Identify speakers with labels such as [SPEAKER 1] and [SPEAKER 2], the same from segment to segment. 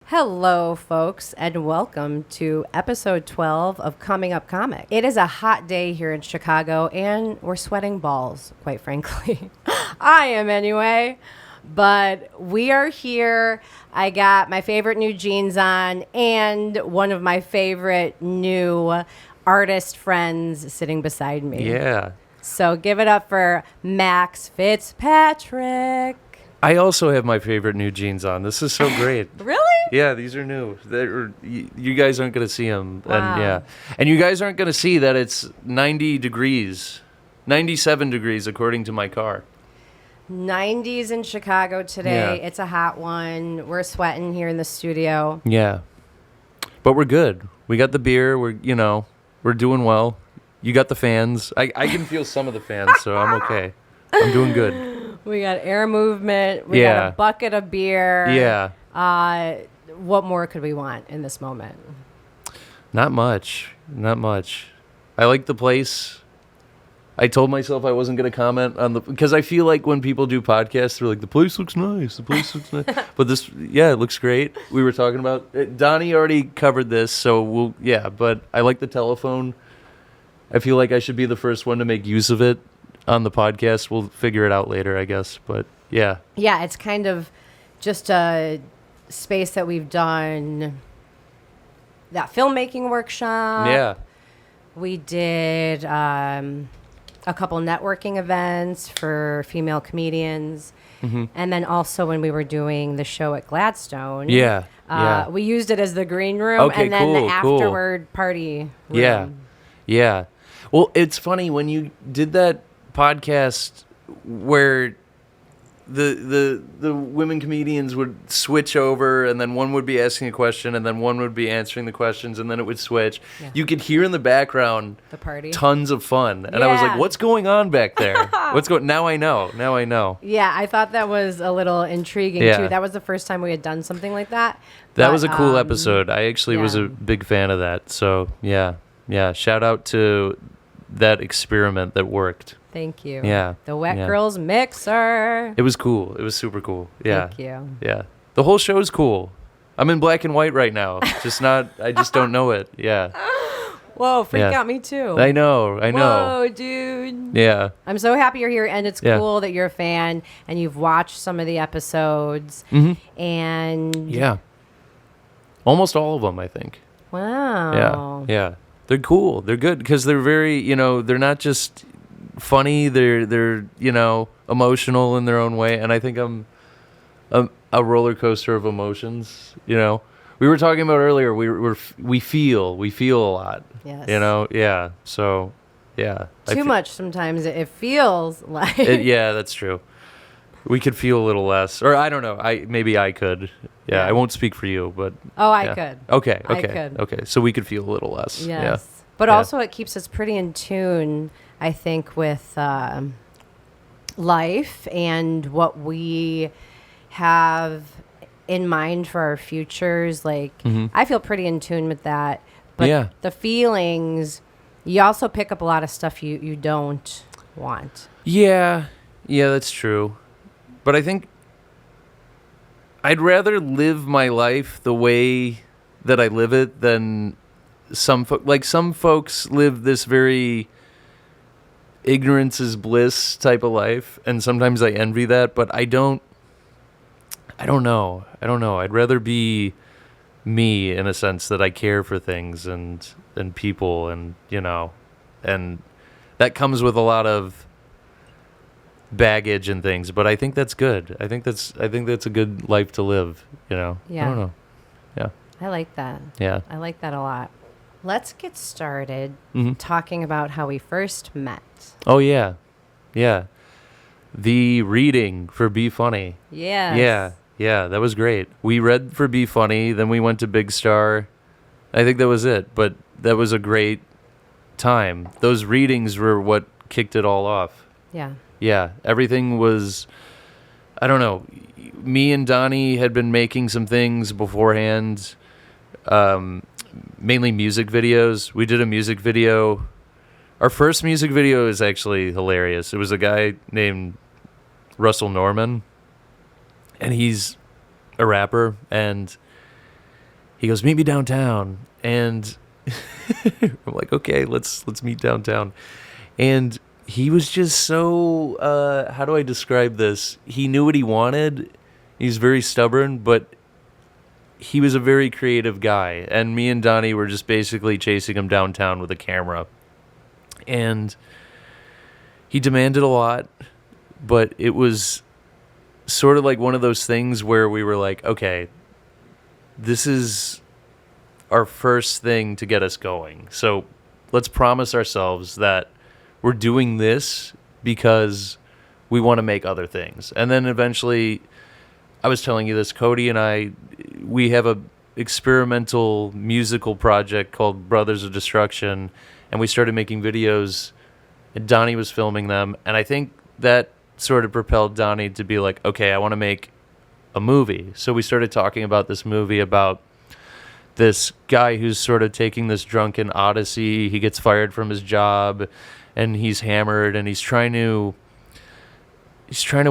[SPEAKER 1] Hello, folks, and welcome to episode 12 of Coming Up Comic. It is a hot day here in Chicago, and we're sweating balls, quite frankly. I am anyway. But we are here. I got my favorite new jeans on and one of my favorite new artist friends sitting beside me.
[SPEAKER 2] Yeah.
[SPEAKER 1] So give it up for Max Fitzpatrick.
[SPEAKER 2] I also have my favorite new jeans on. This is so great.
[SPEAKER 1] Really?
[SPEAKER 2] Yeah, these are new. You guys aren't going to see them.
[SPEAKER 1] Wow.
[SPEAKER 2] And you guys aren't going to see that it's 90 degrees, 97 degrees according to my car.
[SPEAKER 1] 90s in Chicago today.
[SPEAKER 2] Yeah.
[SPEAKER 1] It's a hot one. We're sweating here in the studio.
[SPEAKER 2] Yeah. But we're good. We got the beer. We're doing well. You got the fans. I can feel some of the fans, so I'm okay. I'm doing good.
[SPEAKER 1] We got air movement. We got a bucket of beer.
[SPEAKER 2] Yeah.
[SPEAKER 1] What more could we want in this moment?
[SPEAKER 2] Not much. I like the place. I told myself I wasn't going to comment on because I feel like when people do podcasts, they're like, the place looks nice. But this, it looks great. We were talking about, Donnie already covered this, so but I like the telephone. I feel like I should be the first one to make use of it on the podcast. We'll figure it out later, I guess. But yeah. Yeah,
[SPEAKER 1] it's kind of just a space that we've done that filmmaking workshop.
[SPEAKER 2] Yeah.
[SPEAKER 1] We did a couple networking events for female comedians. Mm-hmm. And then also when we were doing the show at Gladstone.
[SPEAKER 2] Yeah.
[SPEAKER 1] We used it as the green room and then the afterward party room.
[SPEAKER 2] Yeah. Well, it's funny when you did that podcast where the women comedians would switch over, and then one would be asking a question, and then one would be answering the questions, and then it would switch. Yeah. You could hear in the background
[SPEAKER 1] the party,
[SPEAKER 2] tons of fun, and I was like, "What's going on back there? Now I know." Yeah,
[SPEAKER 1] I thought that was a little intriguing too. That was the first time we had done something like that.
[SPEAKER 2] That was a cool episode. I actually was a big fan of that. So yeah. Shout out to that experiment that worked.
[SPEAKER 1] Thank you.
[SPEAKER 2] Yeah.
[SPEAKER 1] The Wet Girls Mixer.
[SPEAKER 2] It was cool. It was super cool. Yeah.
[SPEAKER 1] Thank you.
[SPEAKER 2] Yeah. The whole show is cool. I'm in black and white right now. I just don't know it. Yeah.
[SPEAKER 1] Whoa, out me too.
[SPEAKER 2] I know.
[SPEAKER 1] Whoa, dude.
[SPEAKER 2] Yeah.
[SPEAKER 1] I'm so happy you're here, and it's cool that you're a fan and you've watched some of the episodes.
[SPEAKER 2] Mm-hmm.
[SPEAKER 1] And
[SPEAKER 2] yeah. Almost all of them, I think.
[SPEAKER 1] Wow.
[SPEAKER 2] Yeah. They're cool. They're good because they're very, they're not just funny. They're emotional in their own way. And I think I'm a roller coaster of emotions. We were talking about earlier. We feel a lot.
[SPEAKER 1] Yes.
[SPEAKER 2] Yeah. So, yeah.
[SPEAKER 1] Too much sometimes. It feels like.
[SPEAKER 2] That's true. We could feel a little less, or I don't know. Maybe I could. Yeah, I won't speak for you, but
[SPEAKER 1] I could.
[SPEAKER 2] Okay.
[SPEAKER 1] I could.
[SPEAKER 2] Okay. So we could feel a little less.
[SPEAKER 1] Yes.
[SPEAKER 2] Yeah.
[SPEAKER 1] But also it keeps us pretty in tune, I think, with life and what we have in mind for our futures. Like, I feel pretty in tune with that. But the feelings, you also pick up a lot of stuff you don't want.
[SPEAKER 2] Yeah, that's true. But I think I'd rather live my life the way that I live it than some folks live this very ignorance is bliss type of life, and sometimes I envy that, but I don't know. I'd rather be me in a sense that I care for things and people, and and that comes with a lot of baggage and things, but I think that's good. I think that's a good life to live,
[SPEAKER 1] Yeah.
[SPEAKER 2] I don't know. Yeah.
[SPEAKER 1] I like that.
[SPEAKER 2] Yeah.
[SPEAKER 1] I like that a lot. Let's get started
[SPEAKER 2] Mhm.
[SPEAKER 1] talking about how we first met.
[SPEAKER 2] Oh yeah. Yeah. The reading for Be Funny.
[SPEAKER 1] Yes.
[SPEAKER 2] Yeah, that was great. We read for Be Funny, then we went to Big Star. I think that was it, but that was a great time. Those readings were what kicked it all off.
[SPEAKER 1] Yeah.
[SPEAKER 2] Yeah, everything was, I don't know. Me and Donnie had been making some things beforehand, mainly music videos. We did a music video. Our first music video is actually hilarious. It was a guy named Russell Norman, and he's a rapper, and he goes, "Meet me downtown." And I'm like, "Okay, let's meet downtown." And he was just so, how do I describe this? He knew what he wanted. He's very stubborn, but he was a very creative guy. And me and Donnie were just basically chasing him downtown with a camera. And he demanded a lot, but it was sort of like one of those things where we were like, okay, this is our first thing to get us going. So let's promise ourselves that we're doing this because we want to make other things. And then eventually, I was telling you this, Cody and I, we have a experimental musical project called Brothers of Destruction, and we started making videos, and Donnie was filming them, and I think that sort of propelled Donnie to be like, okay, I want to make a movie. So we started talking about this movie about this guy who's sort of taking this drunken odyssey. He gets fired from his job, and he's hammered, and he's trying to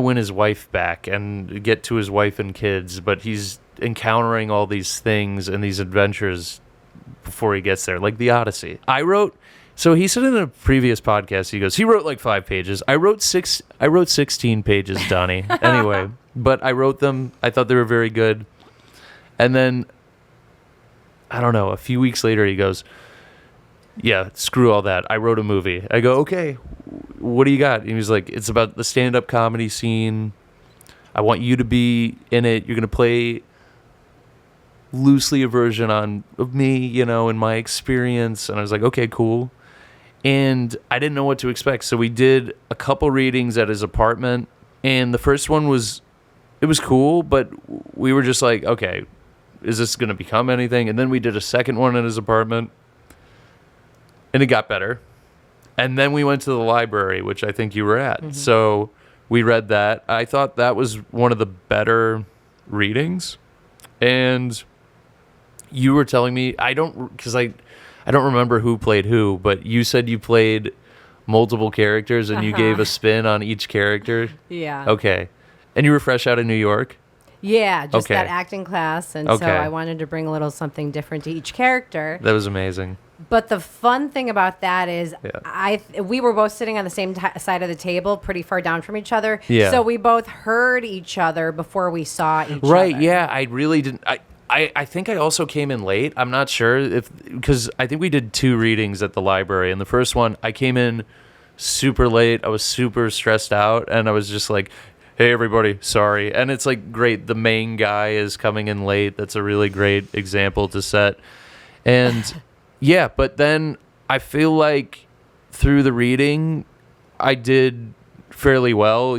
[SPEAKER 2] win his wife back and get to his wife and kids, but he's encountering all these things and these adventures before he gets there, like the Odyssey. So he said in a previous podcast, he wrote like 5 pages. I wrote 16 pages, Donnie. Anyway, but I wrote them. I thought they were very good. And then, I don't know, a few weeks later, he goes, yeah, screw all that. I wrote a movie. I go, okay, what do you got? And he was like, it's about the stand-up comedy scene. I want you to be in it. You're going to play loosely a version of me, in my experience. And I was like, okay, cool. And I didn't know what to expect. So we did a couple readings at his apartment. And the first one was cool, but we were just like, okay, is this going to become anything? And then we did a second one at his apartment. And it got better. And then we went to the library, which I think you were at. Mm-hmm. So we read that. I thought that was one of the better readings. And you were telling me, I don't remember who played who, but you said you played multiple characters and you gave a spin on each character.
[SPEAKER 1] Yeah.
[SPEAKER 2] Okay. And you were fresh out of New York?
[SPEAKER 1] Yeah, just
[SPEAKER 2] okay.
[SPEAKER 1] That acting class. And so I wanted to bring a little something different to each character.
[SPEAKER 2] That was amazing.
[SPEAKER 1] But the fun thing about that is we were both sitting on the same side of the table, pretty far down from each other.
[SPEAKER 2] Yeah.
[SPEAKER 1] So we both heard each other before we saw each other.
[SPEAKER 2] Right, yeah. I really didn't. I think I also came in late. I'm not sure because I think we did 2 readings at the library. And the first one, I came in super late. I was super stressed out. And I was just like, hey, everybody, sorry. And it's like, great. The main guy is coming in late. That's a really great example to set. And yeah, but then I feel like through the reading, I did fairly well.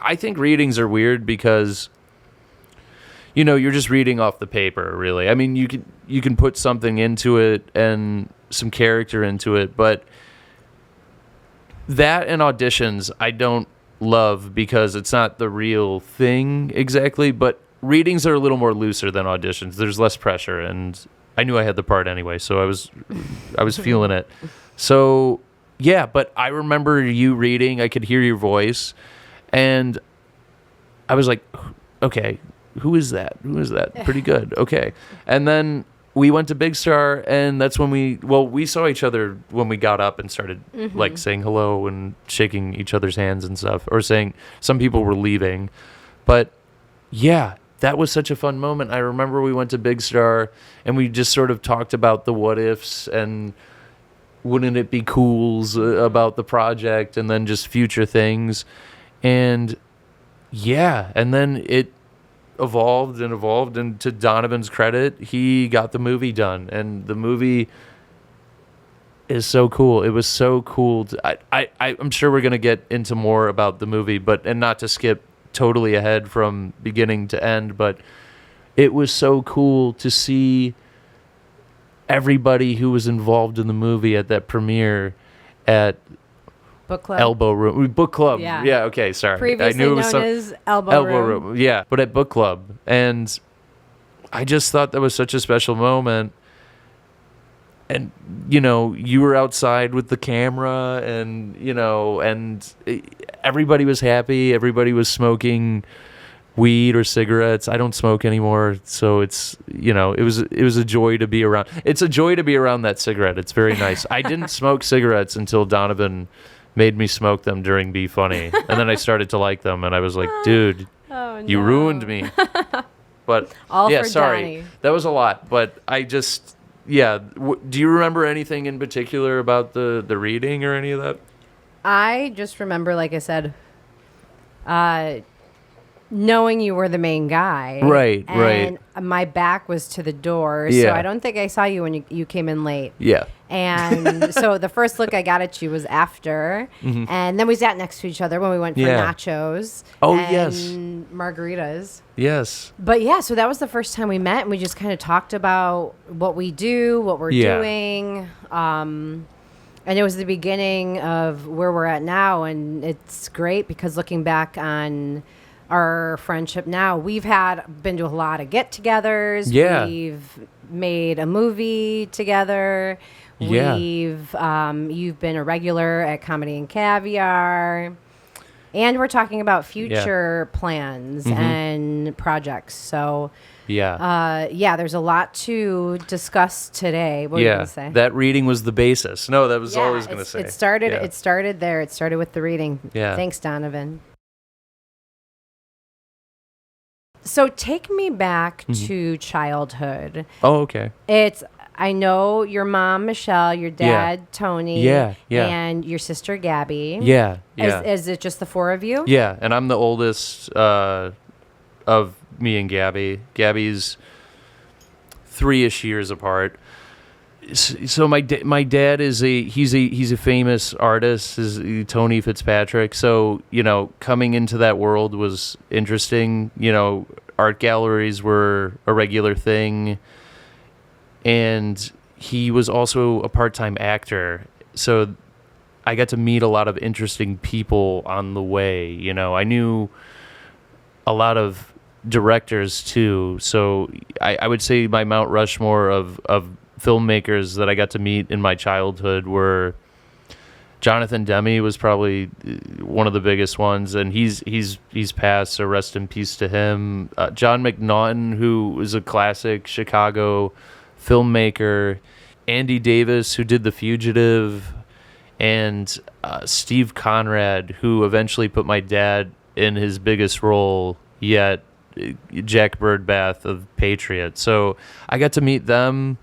[SPEAKER 2] I think readings are weird because, you're just reading off the paper, really. I mean, you can put something into it and some character into it, but that and auditions I don't love because it's not the real thing exactly, but readings are a little more looser than auditions. There's less pressure, and I knew I had the part anyway, so I was feeling it. So, yeah, but I remember you reading, I could hear your voice, and I was like, okay, who is that? Pretty good. Okay. And then we went to Big Star, and that's when we saw each other when we got up and started like saying hello and shaking each other's hands and stuff, or saying some people were leaving. But yeah, that was such a fun moment. I remember we went to Big Star and we just sort of talked about the what ifs and wouldn't it be cools about the project, and then just future things. And yeah, and then it evolved, and to Donovan's credit, he got the movie done, and the movie is so cool. It was so cool. I'm sure we're going to get into more about the movie, and not to skip totally ahead from beginning to end, but it was so cool to see everybody who was involved in the movie at that premiere at
[SPEAKER 1] Book Club.
[SPEAKER 2] Elbow Room. Book Club.
[SPEAKER 1] Yeah.
[SPEAKER 2] Yeah, okay, sorry.
[SPEAKER 1] Previously
[SPEAKER 2] I knew it was
[SPEAKER 1] known as Elbow Room.
[SPEAKER 2] Yeah, but at Book Club. And I just thought that was such a special moment. And, you were outside with the camera, and, and everybody was happy. Everybody was smoking weed or cigarettes. I don't smoke anymore, so it's it was a joy to be around. It's a joy to be around that cigarette. It's very nice. I didn't smoke cigarettes until Donovan made me smoke them during Be Funny, and then I started to like them, and I was like, dude, you ruined me. But
[SPEAKER 1] all
[SPEAKER 2] yeah,
[SPEAKER 1] for
[SPEAKER 2] sorry,
[SPEAKER 1] Donnie.
[SPEAKER 2] that was a lot. But I just do you remember anything in particular about the reading or any of that?
[SPEAKER 1] I just remember, like I said, knowing you were the main guy.
[SPEAKER 2] Right.
[SPEAKER 1] And my back was to the door, so
[SPEAKER 2] Yeah.
[SPEAKER 1] I don't think I saw you when you came in late.
[SPEAKER 2] Yeah.
[SPEAKER 1] And so the first look I got at you was after, and then we sat next to each other when we went for nachos.
[SPEAKER 2] Oh,
[SPEAKER 1] and
[SPEAKER 2] yes.
[SPEAKER 1] margaritas.
[SPEAKER 2] Yes.
[SPEAKER 1] But yeah, so that was the first time we met, and we just kind of talked about what we do, what we're doing. And it was the beginning of where we're at now, and it's great because looking back on our friendship now, we've been to a lot of get-togethers.
[SPEAKER 2] Yeah.
[SPEAKER 1] We've made a movie together.
[SPEAKER 2] Yeah.
[SPEAKER 1] You've been a regular at Comedy and Caviar. And we're talking about future plans and projects. So there's a lot to discuss today. What were you going to say?
[SPEAKER 2] That reading was the basis. No, that was all I was going to say.
[SPEAKER 1] It started there. It started with the reading.
[SPEAKER 2] Yeah.
[SPEAKER 1] Thanks, Donovan. So take me back to childhood.
[SPEAKER 2] Oh, okay.
[SPEAKER 1] I know your mom, Michelle, your dad, Tony, and your sister, Gabby.
[SPEAKER 2] Yeah.
[SPEAKER 1] Is it just the four of you?
[SPEAKER 2] Yeah, and I'm the oldest of me and Gabby. Gabby's 3-ish years apart. So my dad is he's a famous artist, is Tony Fitzpatrick. So coming into that world was interesting. Art galleries were a regular thing, and he was also a part-time actor. So I got to meet a lot of interesting people on the way. I knew a lot of directors too. So I would say my Mount Rushmore of filmmakers that I got to meet in my childhood were Jonathan Demme was probably one of the biggest ones, and he's passed, so rest in peace to him. John McNaughton, who was a classic Chicago filmmaker, Andy Davis, who did The Fugitive, and Steve Conrad, who eventually put my dad in his biggest role yet, Jack Birdbath of Patriot. So I got to meet them.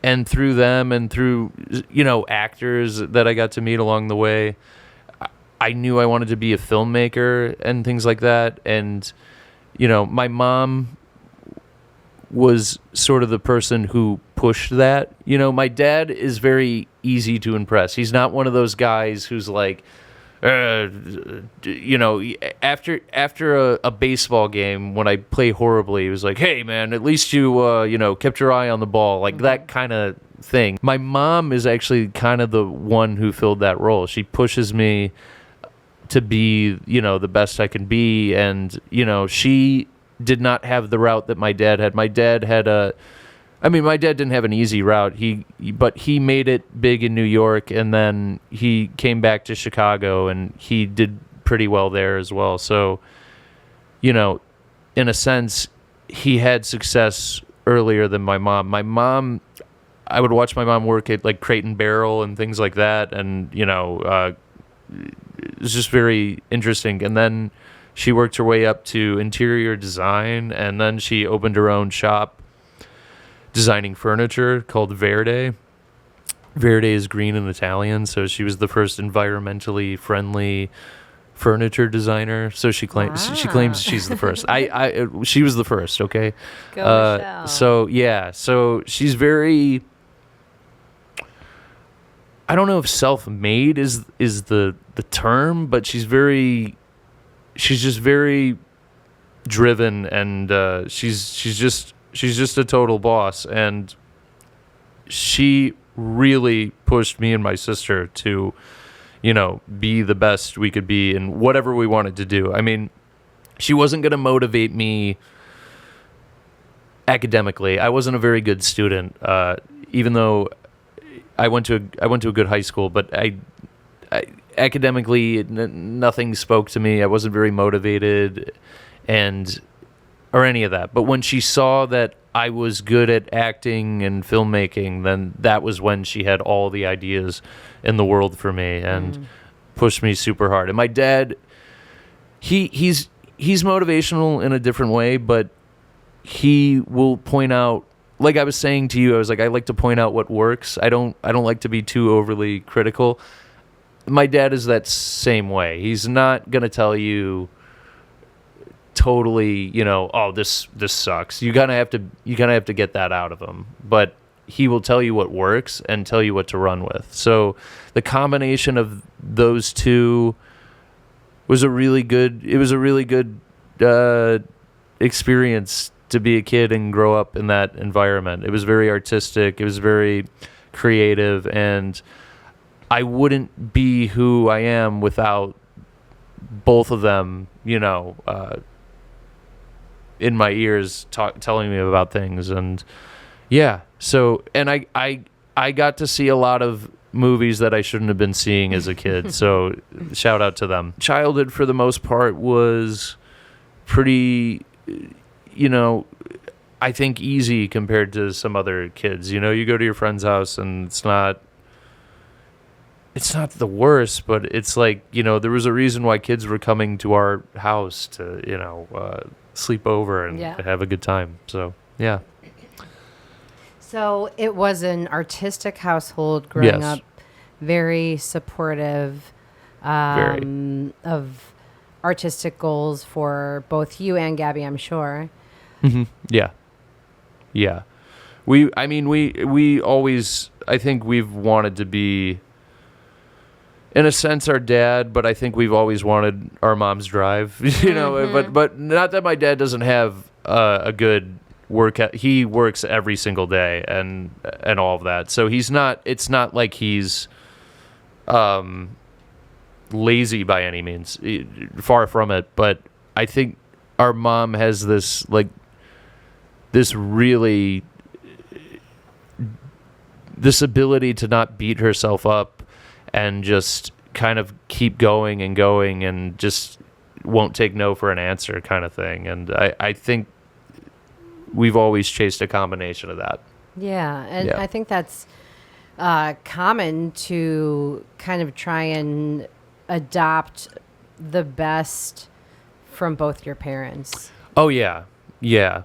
[SPEAKER 2] And through them and through, actors that I got to meet along the way, I knew I wanted to be a filmmaker and things like that. And, my mom was sort of the person who pushed that. My dad is very easy to impress. He's not one of those guys who's like, after a baseball game when I play horribly, it was like, hey man, at least you kept your eye on the ball, like that kind of thing. My mom is actually kind of the one who filled that role. She pushes me to be the best I can be, and she did not have the route that my dad had. My dad didn't have an easy route. But he made it big in New York, and then he came back to Chicago, and he did pretty well there as well. So, in a sense, he had success earlier than my mom. My mom, I would watch my mom work at like Crate and Barrel and things like that, and it's just very interesting. And then she worked her way up to interior design, and then she opened her own shop designing furniture called Verde. Verde is green in Italian, so she was the first environmentally friendly furniture designer. So she claims she's the first. She was the first. Okay.
[SPEAKER 1] Go Michelle.
[SPEAKER 2] So she's very. I don't know if self-made is the term, but she's just very driven, and she's just a total boss, and she really pushed me and my sister to, be the best we could be in whatever we wanted to do. I mean, she wasn't going to motivate me academically. I wasn't a very good student, even though I went to a good high school, but I academically nothing spoke to me. I wasn't very motivated or any of that. But when she saw that I was good at acting and filmmaking, then that was when she had all the ideas in the world for me and pushed me super hard. And my dad, he's motivational in a different way, but he will point out, like I was saying to you, I was like, I like to point out what works. I don't like to be too overly critical. My dad is that same way. He's not gonna tell you totally, oh, this sucks. You kind of have to get that out of him. But he will tell you what works and tell you what to run with. So the combination of those two was a really good experience to be a kid and grow up in that environment. It was very artistic. It was very creative, and I wouldn't be who I am without both of them, in my ears telling me about things. And and I got to see a lot of movies that I shouldn't have been seeing as a kid. So shout out to them. Childhood for the most part was pretty, I think easy compared to some other kids. You go to your friend's house and it's not the worst, but it's like, there was a reason why kids were coming to our house to, sleep over and have a good time. So, yeah.
[SPEAKER 1] So it was an artistic household growing up, very supportive of artistic goals for both you and Gabby, I'm sure.
[SPEAKER 2] Mm-hmm. Yeah. Yeah. We always, I think we've wanted to be, in a sense, our dad, but I think we've always wanted our mom's drive, but not that my dad doesn't have a good work. He works every single day and all of that. So it's not like he's lazy by any means, far from it. But I think our mom has this ability to not beat herself up and just kind of keep going and just won't take no for an answer kind of thing. And I think we've always chased a combination of that.
[SPEAKER 1] Yeah, and I think that's common to kind of try and adopt the best from both your parents.
[SPEAKER 2] Oh, yeah. Yeah.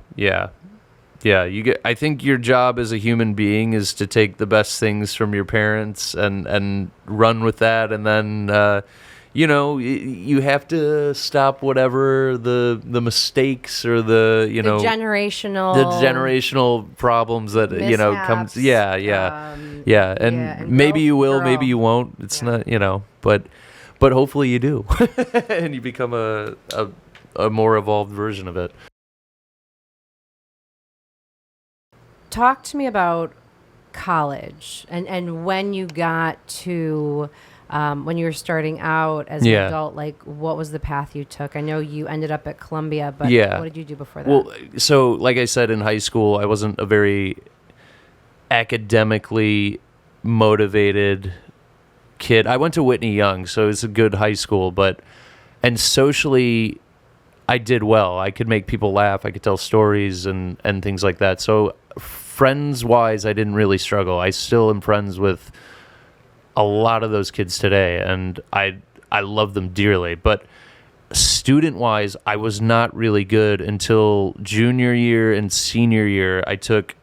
[SPEAKER 2] I think your job as a human being is to take the best things from your parents and run with that, and then you have to stop whatever the mistakes or the generational problems that
[SPEAKER 1] mishaps,
[SPEAKER 2] comes. And maybe you will, maybe you won't. It's not but hopefully you do, and you become a more evolved version of it.
[SPEAKER 1] Talk to me about college and when you got to when you were starting out as an adult, like what was the path you took? I know you ended up at Columbia, but what did you do before that?
[SPEAKER 2] Well, so like I said, in high school, I wasn't a very academically motivated kid. I went to Whitney Young, so it's a good high school, and socially I did well. I could make people laugh. I could tell stories and things like that. So friends-wise, I didn't really struggle. I still am friends with a lot of those kids today, and I love them dearly. But student-wise, I was not really good until junior year and senior year. I took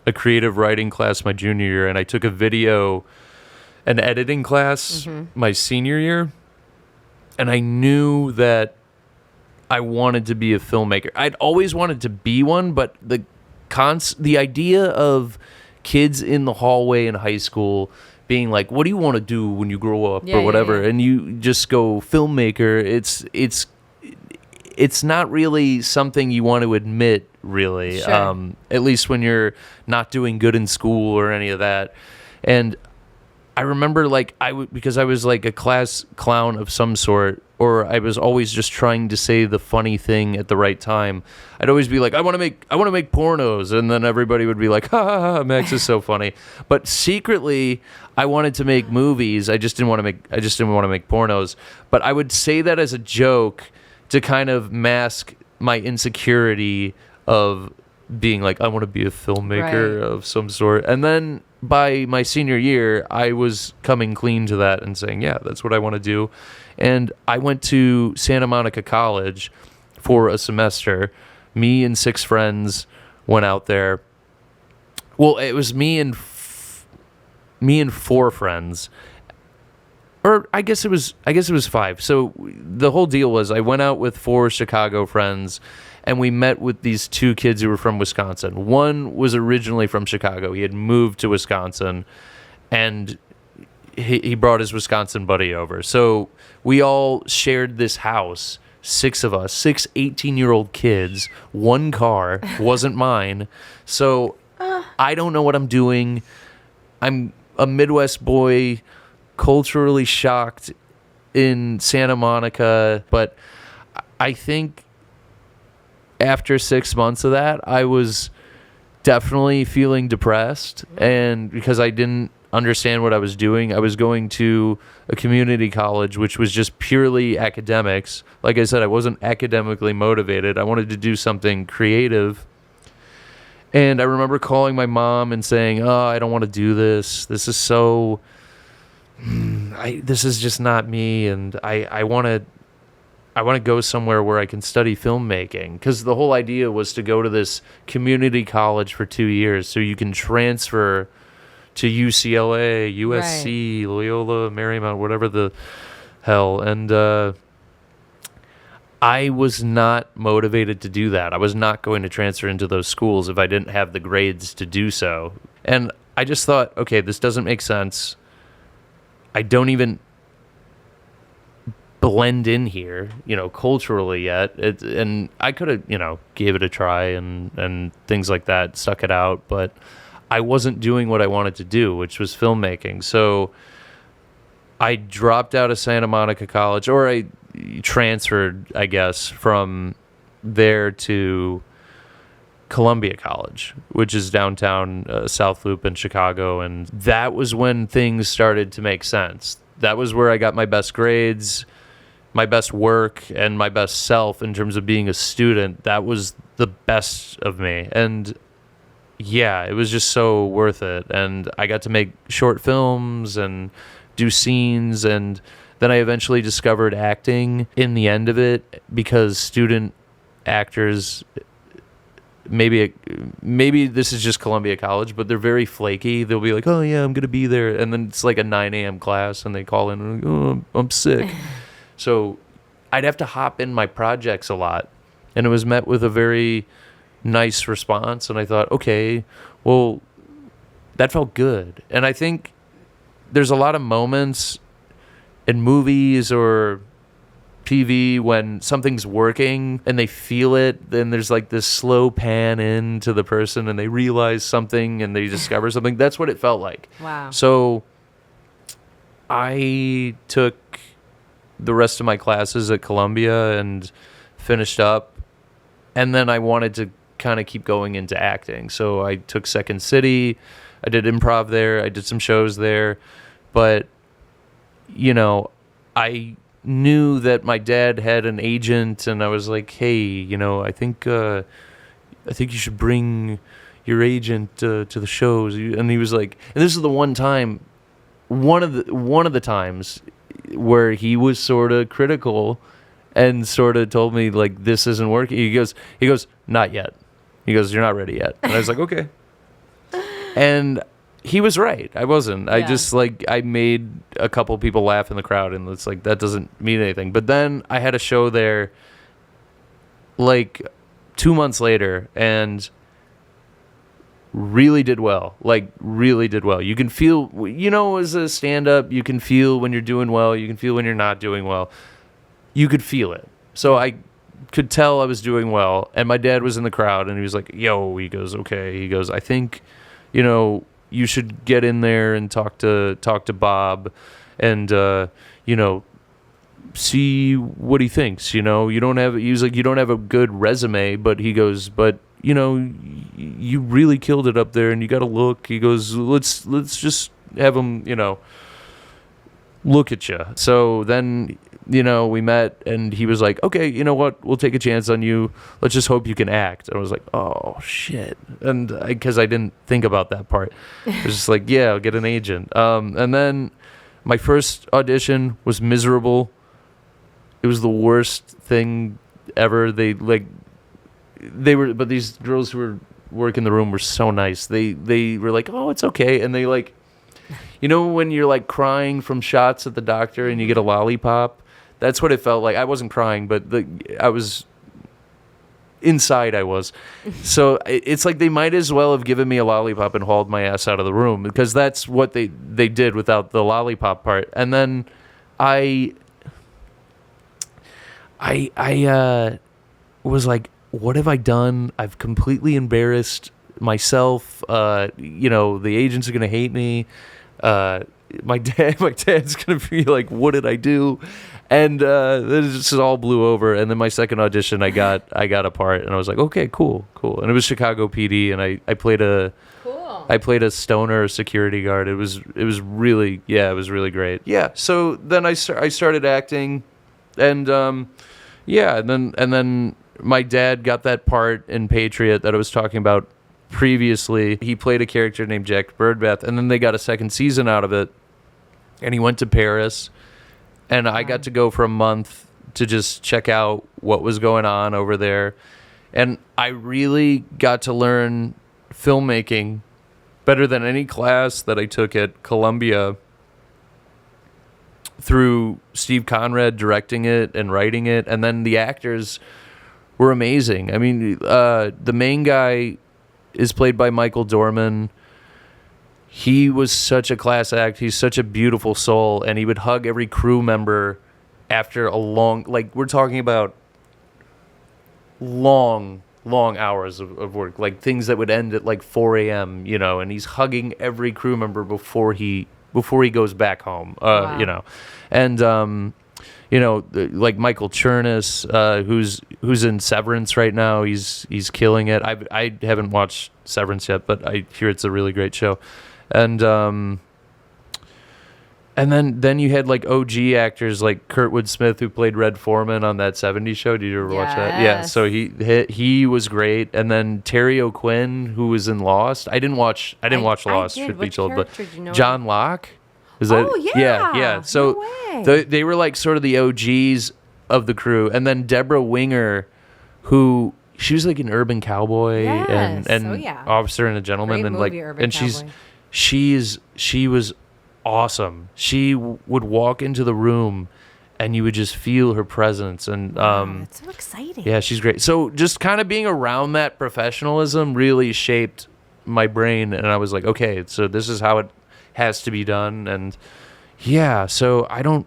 [SPEAKER 2] a creative writing class my junior year, and I took a video and editing class my senior year, and I knew that I wanted to be a filmmaker. I'd always wanted to be one, but the idea of kids in the hallway in high school being like, what do you want to do when you grow up or whatever, and you just go filmmaker, it's not really something you want to admit, really.
[SPEAKER 1] Sure.
[SPEAKER 2] At least when you're not doing good in school or any of that. And I remember, like, because I was like a class clown of some sort, or I was always just trying to say the funny thing at the right time. I'd always be like, I want to make pornos, and then everybody would be like, ha ha ha, Max is so funny. But secretly, I wanted to make movies. I just didn't want to make pornos. But I would say that as a joke to kind of mask my insecurity of being like, I want to be a filmmaker of some sort. And then by my senior year, I was coming clean to that and saying, yeah, that's what I want to do. And I went to Santa Monica College for a semester. Me and 6 friends went out there. Well, it was me and 4 friends. Or I guess it was 5. So the whole deal was I went out with 4 Chicago friends, and we met with these 2 kids who were from Wisconsin. One was originally from Chicago. He had moved to Wisconsin, and he brought his Wisconsin buddy over. So we all shared this house, 6 of us, 6 18-year-old kids, 1 car, wasn't mine. So I don't know what I'm doing. I'm a Midwest boy, culturally shocked in Santa Monica, but I think after 6 months of that, I was definitely feeling depressed, and because I didn't understand what I was doing. I was going to a community college, which was just purely academics. Like I said, I wasn't academically motivated. I wanted to do something creative. And I remember calling my mom and saying, oh, I don't want to do this. This is so... this is just not me, and I want to go somewhere where I can study filmmaking, because the whole idea was to go to this community college for 2 years so you can transfer to UCLA, USC, Loyola, Marymount, whatever the hell. And I was not motivated to do that. I was not going to transfer into those schools if I didn't have the grades to do so. And I just thought, okay, this doesn't make sense. I don't even blend in here, culturally yet. And I could have, gave it a try and things like that, stuck it out, but I wasn't doing what I wanted to do, which was filmmaking. So I dropped out of Santa Monica College, or I transferred, I guess, from there to Columbia College, which is downtown South Loop in Chicago. And that was when things started to make sense. That was where I got my best grades, my best work, and my best self in terms of being a student. That was the best of me. And yeah, it was just so worth it. And I got to make short films and do scenes. And then I eventually discovered acting in the end of it, because student actors, maybe this is just Columbia College, but they're very flaky. They'll be like, oh yeah, I'm going to be there. And then it's like a 9 a.m. class and they call in and like, oh, I'm sick. So I'd have to hop in my projects a lot. And it was met with a very nice response. And I thought, okay, well, that felt good. And I think there's a lot of moments in movies or TV when something's working and they feel it, then there's like this slow pan into the person and they realize something and they discover something. That's what it felt like.
[SPEAKER 1] Wow.
[SPEAKER 2] So I took the rest of my classes at Columbia and finished up, and then I wanted to kind of keep going into acting. So I took Second City, I did improv there, I did some shows there, but I knew that my dad had an agent, and I was like, hey, you know, I think you should bring your agent to the shows. And he was like, and this is the one of the times where he was sort of critical and sort of told me, like, this isn't working. He goes, not yet. He goes, you're not ready yet. And I was like, okay. And he was right. I wasn't. I just, like, I made a couple people laugh in the crowd, and it's like, that doesn't mean anything. But then I had a show there, like, 2 months later, and really did well. Like, really did well. You can feel, you know, as a stand-up, you can feel when you're doing well. You can feel when you're not doing well. You could feel it. So I could tell I was doing well, and my dad was in the crowd, and he was like, yo, he goes, okay. He goes, I think, you know, you should get in there and talk to Bob and, you know, see what he thinks. You know, he was like, you don't have a good resume, but he goes, but, you know, you really killed it up there, and you got to look. He goes, let's just have him, you know, look at you. So then, you know, we met, and he was like, okay, you know what, we'll take a chance on you, let's just hope you can act. And I was like, oh shit. And because I didn't think about that part, I was just like, yeah, I'll get an agent. And then my first audition was miserable. It was the worst thing ever. But these girls who were working the room were so nice. They were like, oh, it's okay. And they, like, you know, when you're, like, crying from shots at the doctor and you get a lollipop, that's what it felt like. I wasn't crying, but I was inside. I was. So it's like they might as well have given me a lollipop and hauled my ass out of the room, because that's what they did without the lollipop part. And then I was like, what have I done? I've completely embarrassed myself. You know, the agents are gonna hate me. My dad's gonna be like, what did I do? And this just all blew over. And then my second audition, I got a part, and I was like, okay, cool. And it was Chicago PD, and I played a stoner security guard. It was really great. Yeah. So then I started acting, and and then my dad got that part in Patriot that I was talking about previously. He played a character named Jack Birdbath, and then they got a second season out of it, and he went to Paris, and I got to go for a month to just check out what was going on over there, and I really got to learn filmmaking better than any class that I took at Columbia, through Steve Conrad directing it and writing it, and then the actors were amazing. I mean, the main guy is played by Michael Dorman. He was such a class act. He's such a beautiful soul, and he would hug every crew member after a long, like, we're talking about long hours of work, like things that would end at like 4 a.m., you know, and he's hugging every crew member before he goes back home, wow. You know, and you know, like Michael Chernus, who's in Severance right now. He's killing it. I haven't watched Severance yet, but I hear it's a really great show. And then you had like OG actors like Kurtwood Smith, who played Red Foreman on that 70s show. Did you ever watch that? Yeah. So he was great. And then Terry O'Quinn, who was in Lost. I didn't watch Lost, truth be told, but John Locke. Is that? Oh, yeah. So they were like sort of the OGs of the crew. And then Deborah Winger, who she was like an Urban Cowboy and Officer and a Gentleman.
[SPEAKER 1] Great
[SPEAKER 2] and
[SPEAKER 1] movie,
[SPEAKER 2] like
[SPEAKER 1] Urban
[SPEAKER 2] and
[SPEAKER 1] Cowboy.
[SPEAKER 2] she was awesome. She would walk into the room and you would just feel her presence. And
[SPEAKER 1] it's so exciting.
[SPEAKER 2] Yeah, she's great. So just kind of being around that professionalism really shaped my brain, and I was like, okay, so this is how it has to be done. And yeah, so I don't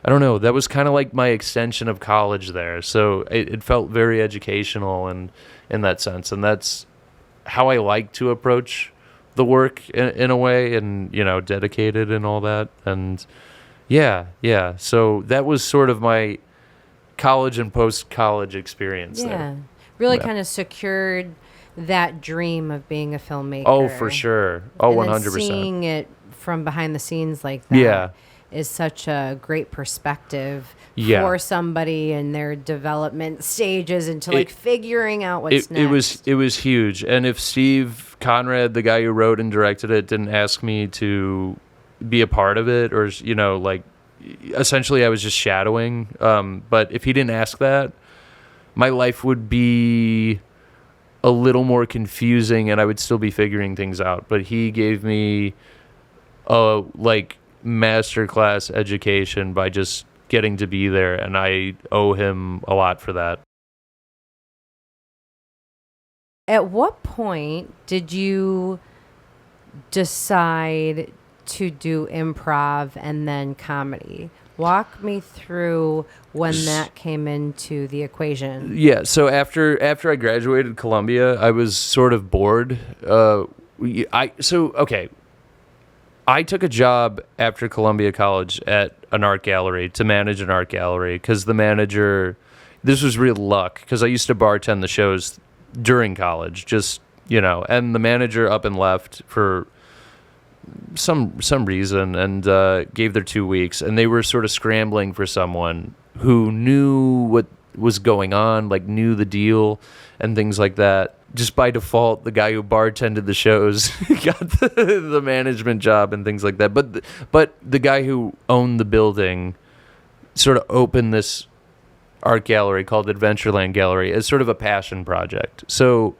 [SPEAKER 2] know, that was kind of like my extension of college there. So it felt very educational and in that sense, and that's how I like to approach the work in a way, and you know, dedicated and all that. And yeah, so that was sort of my college and post-college experience there.
[SPEAKER 1] Really kind of secured that dream of being a filmmaker.
[SPEAKER 2] Oh, for sure. Oh,
[SPEAKER 1] and
[SPEAKER 2] 100%.
[SPEAKER 1] Seeing it from behind the scenes like that. is such a great perspective
[SPEAKER 2] Yeah.
[SPEAKER 1] for somebody in their development stages into like figuring out what's next.
[SPEAKER 2] It was huge. And if Steve Conrad, the guy who wrote and directed it, didn't ask me to be a part of it, or like essentially I was just shadowing. But if he didn't ask that, my life would be a little more confusing, and I would still be figuring things out. But he gave me a masterclass education by just getting to be there, and I owe him a lot for that.
[SPEAKER 1] At what point did you decide to do improv and then comedy? Walk me through when that came into the equation.
[SPEAKER 2] Yeah, so after I graduated Columbia, I was sort of bored. I took a job after Columbia College at an art gallery to manage an art gallery because the manager, this was real luck because I used to bartend the shows during college, and the manager up and left for some reason and gave their 2 weeks, and they were sort of scrambling for someone who knew what was going on, like knew the deal and things like that. Just by default, the guy who bartended the shows got the management job and things like that. But the guy who owned the building sort of opened this art gallery called Adventureland Gallery as sort of a passion project. So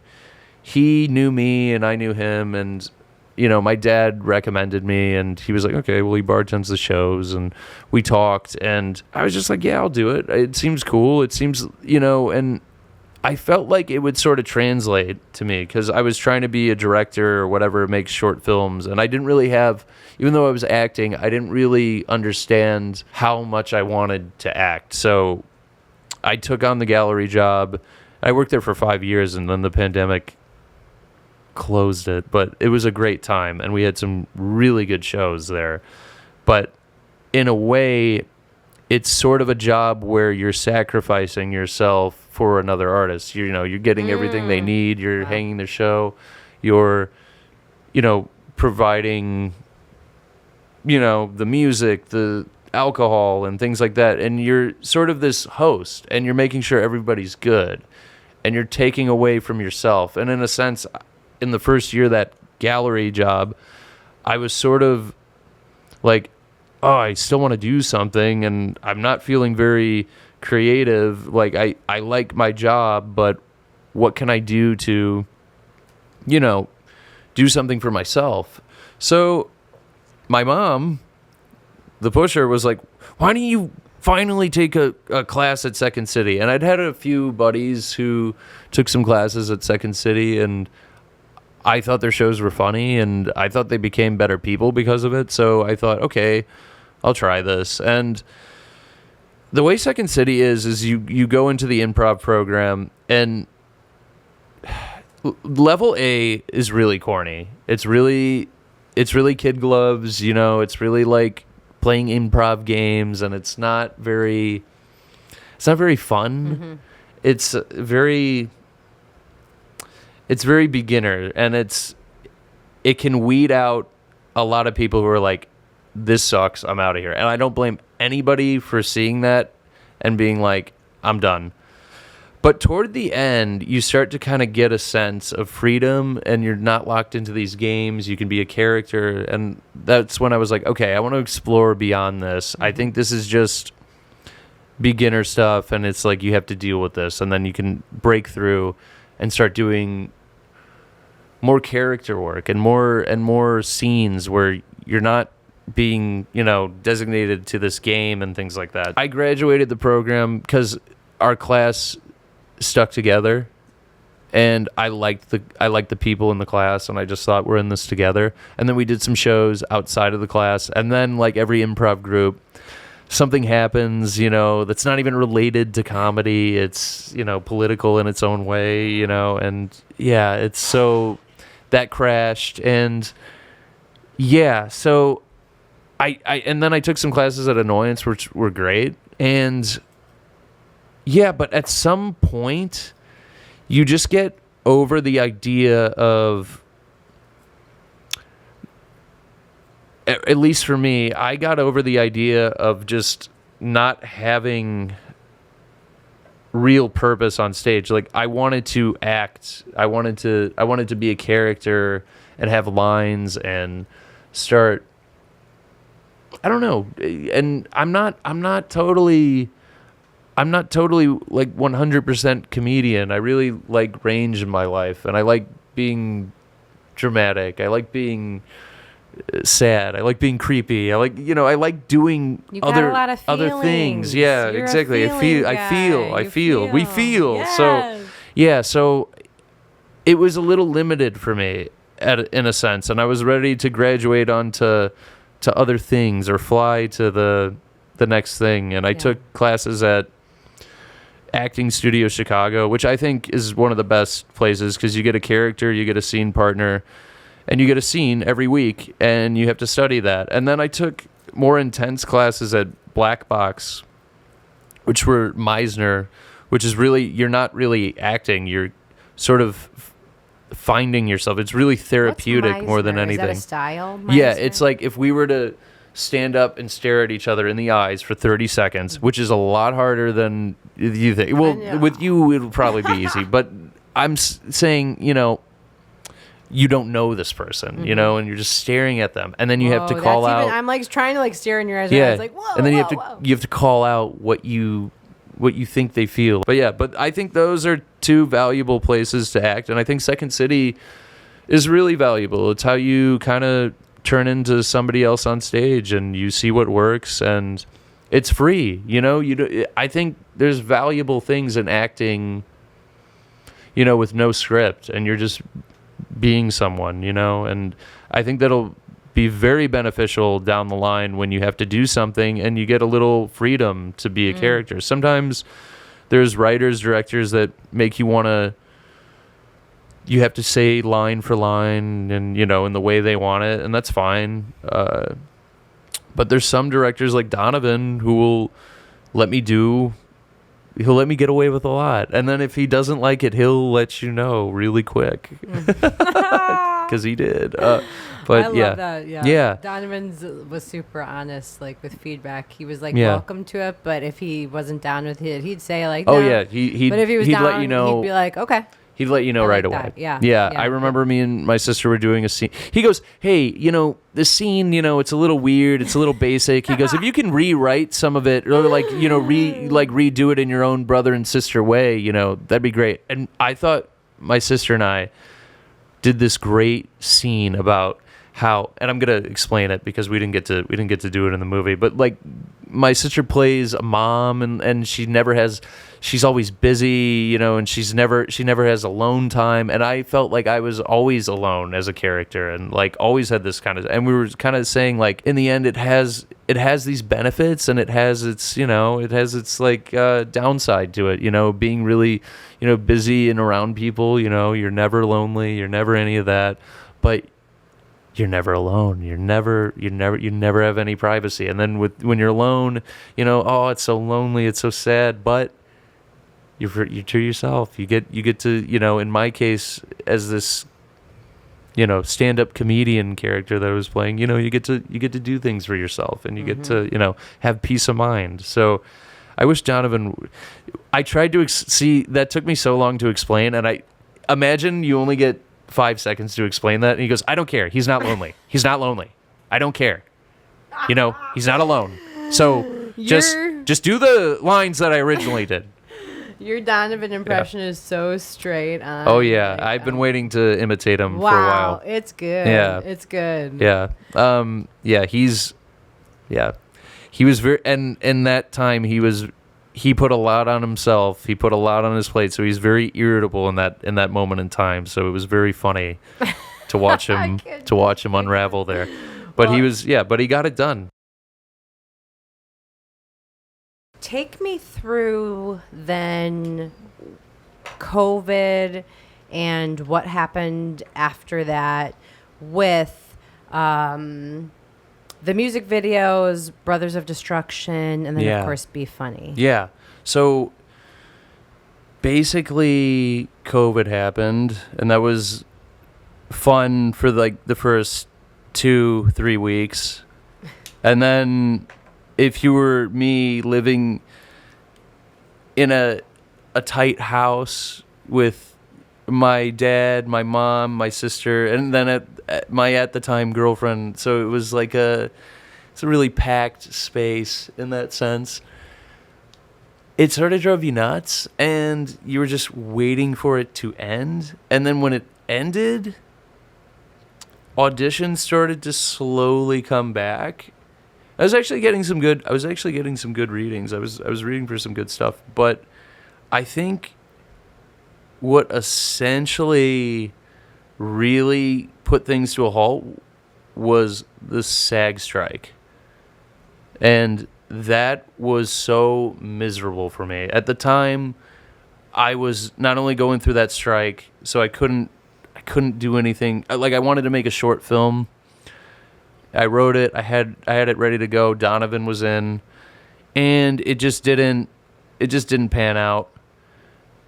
[SPEAKER 2] he knew me and I knew him, and my dad recommended me, and he was like, okay, well, he bartends the shows, and we talked, and I was just like, yeah, I'll do it. It seems cool. It seems, and I felt like it would sort of translate to me because I was trying to be a director or whatever, makes short films, and I didn't really have, even though I was acting, I didn't really understand how much I wanted to act. So I took on the gallery job. I worked there for 5 years, and then the pandemic closed it, but it was a great time, and we had some really good shows there. But in a way, it's sort of a job where you're sacrificing yourself for another artist. You're getting everything they need. You're hanging their show. You're, providing, the music, the alcohol, and things like that. And you're sort of this host, and you're making sure everybody's good, and you're taking away from yourself. And in a sense, in the first year of that gallery job, I was sort of like, oh, I still want to do something, and I'm not feeling very creative. Like, I like my job, but what can I do to, do something for myself? So my mom, the pusher, was like, why don't you finally take a class at Second City? And I'd had a few buddies who took some classes at Second City, and I thought their shows were funny, and I thought they became better people because of it. So I thought, okay, I'll try this. And the way Second City is you go into the improv program, and level A is really corny. It's really kid gloves, it's really like playing improv games, and it's not very fun. Mm-hmm. It's very beginner, and it can weed out a lot of people who are like, this sucks, I'm out of here. And I don't blame anybody for seeing that and being like, I'm done. But toward the end, you start to kind of get a sense of freedom, and you're not locked into these games. You can be a character, and that's when I was like, okay, I want to explore beyond this. I think this is just beginner stuff, and it's like you have to deal with this, and then you can break through and start doing more character work and more scenes where you're not being, designated to this game and things like that. I graduated the program because our class stuck together, and I liked the people in the class, and I just thought, we're in this together. And then we did some shows outside of the class, and then like every improv group, something happens, that's not even related to comedy. It's, political in its own way, and yeah, it's so that crashed. And yeah, so and then I took some classes at Annoyance, which were great. And yeah, but at some point you just get over the idea of at least for me, I got over the idea of just not having real purpose on stage. Like, I wanted to act. I wanted to be a character and have lines and start, I don't know. And I'm not totally like 100% comedian. I really like range in my life, and I like being dramatic. I like being sad. I like being creepy. I like doing
[SPEAKER 1] You got a lot of
[SPEAKER 2] other things.
[SPEAKER 1] feelings.
[SPEAKER 2] Yeah,
[SPEAKER 1] You're a
[SPEAKER 2] exactly.
[SPEAKER 1] feeling
[SPEAKER 2] I
[SPEAKER 1] guy.
[SPEAKER 2] feel. We feel.
[SPEAKER 1] Yes.
[SPEAKER 2] So yeah, so it was a little limited for me in a sense, and I was ready to graduate onto to other things or fly to the next thing. And I took classes at Acting Studio Chicago, which I think is one of the best places because you get a character, you get a scene partner, and you get a scene every week, and you have to study that. And then I took more intense classes at Black Box, which were Meisner, which is really, you're not really acting, you're sort of finding yourself. It's really therapeutic more than anything.
[SPEAKER 1] Is that a style?
[SPEAKER 2] Yeah, it's like if we were to stand up and stare at each other in the eyes for 30 seconds, which is a lot harder than you think. Well, with you, it'll probably be easy. But I'm saying, you don't know this person, and you're just staring at them. And then you have to call out.
[SPEAKER 1] I'm like trying to like stare in your eyes.
[SPEAKER 2] Yeah.
[SPEAKER 1] And I was like, whoa,
[SPEAKER 2] and then you have to call out what you think they feel. But I think those are two valuable places to act. And I think Second City is really valuable. It's how you kind of turn into somebody else on stage and you see what works, and it's free. I think there's valuable things in acting, with no script, and you're just being someone, and I think that'll be very beneficial down the line when you have to do something and you get a little freedom to be a character. Sometimes there's writers, directors that make you you have to say line for line and, in the way they want it, and that's fine. But there's some directors like Donovan who will he'll let me get away with a lot. And then if he doesn't like it, he'll let you know really quick. Because he did. But
[SPEAKER 1] I love that. Yeah. Donovan's was super honest, like with feedback. He was like welcome to it, but if he wasn't down with it, he'd say like, no.
[SPEAKER 2] Oh yeah, he'd,
[SPEAKER 1] but if he was down,
[SPEAKER 2] let you know.
[SPEAKER 1] He'd be like, okay.
[SPEAKER 2] He'd let you know right away.
[SPEAKER 1] Yeah.
[SPEAKER 2] I remember me and my sister were doing a scene. He goes, hey, this scene, it's a little weird. It's a little basic. He goes, if you can rewrite some of it or redo it in your own brother and sister way, that'd be great. And I thought my sister and I did this great scene about how, and I'm going to explain it because we didn't get to do it in the movie, but like my sister plays a mom and she's always busy, and she never has alone time. And I felt like I was always alone as a character and like always had this kind of, and we were kind of saying like in the end, it has these benefits and it has its like downside to it, being really, busy and around people, you're never lonely, you're never any of that, but you're never alone. You never have any privacy. And then when you're alone, it's so lonely, it's so sad, but you're to yourself. You get to, in my case, as this, stand-up comedian character that I was playing, you get to do things for yourself, and you get to, have peace of mind. So I wish Donovan, I tried to see, that took me so long to explain, and I imagine you only get 5 seconds to explain that, and he goes, I don't care. He's not lonely. He's not lonely. I don't care. He's not alone. So just do the lines that I originally did.
[SPEAKER 1] Your Donovan impression is so straight on.
[SPEAKER 2] Oh yeah, like, I've been waiting to imitate him for a while.
[SPEAKER 1] Wow, it's good.
[SPEAKER 2] Yeah,
[SPEAKER 1] it's good.
[SPEAKER 2] Yeah, he was very, and in that time he put a lot on himself. He put a lot on his plate, so he's very irritable in that moment in time. So it was very funny to watch him unravel there. But he got it done.
[SPEAKER 1] Take me through then COVID and what happened after that with the music videos, Brothers of Destruction, and then of course Be Funny.
[SPEAKER 2] Yeah. So basically COVID happened, and that was fun for like the first 2-3 weeks. And then if you were me living in a tight house with my dad, my mom, my sister, and then at the time girlfriend, so it was like it's a really packed space in that sense. It sort of drove you nuts, and you were just waiting for it to end. And then when it ended, auditions started to slowly come back. I was actually getting some good readings. I was reading for some good stuff, but I think what essentially really put things to a halt was the SAG strike. And that was so miserable for me. At the time, I was not only going through that strike, so I couldn't do anything. Like, I wanted to make a short film. I wrote it. I had it ready to go. Donovan was in, and it just didn't pan out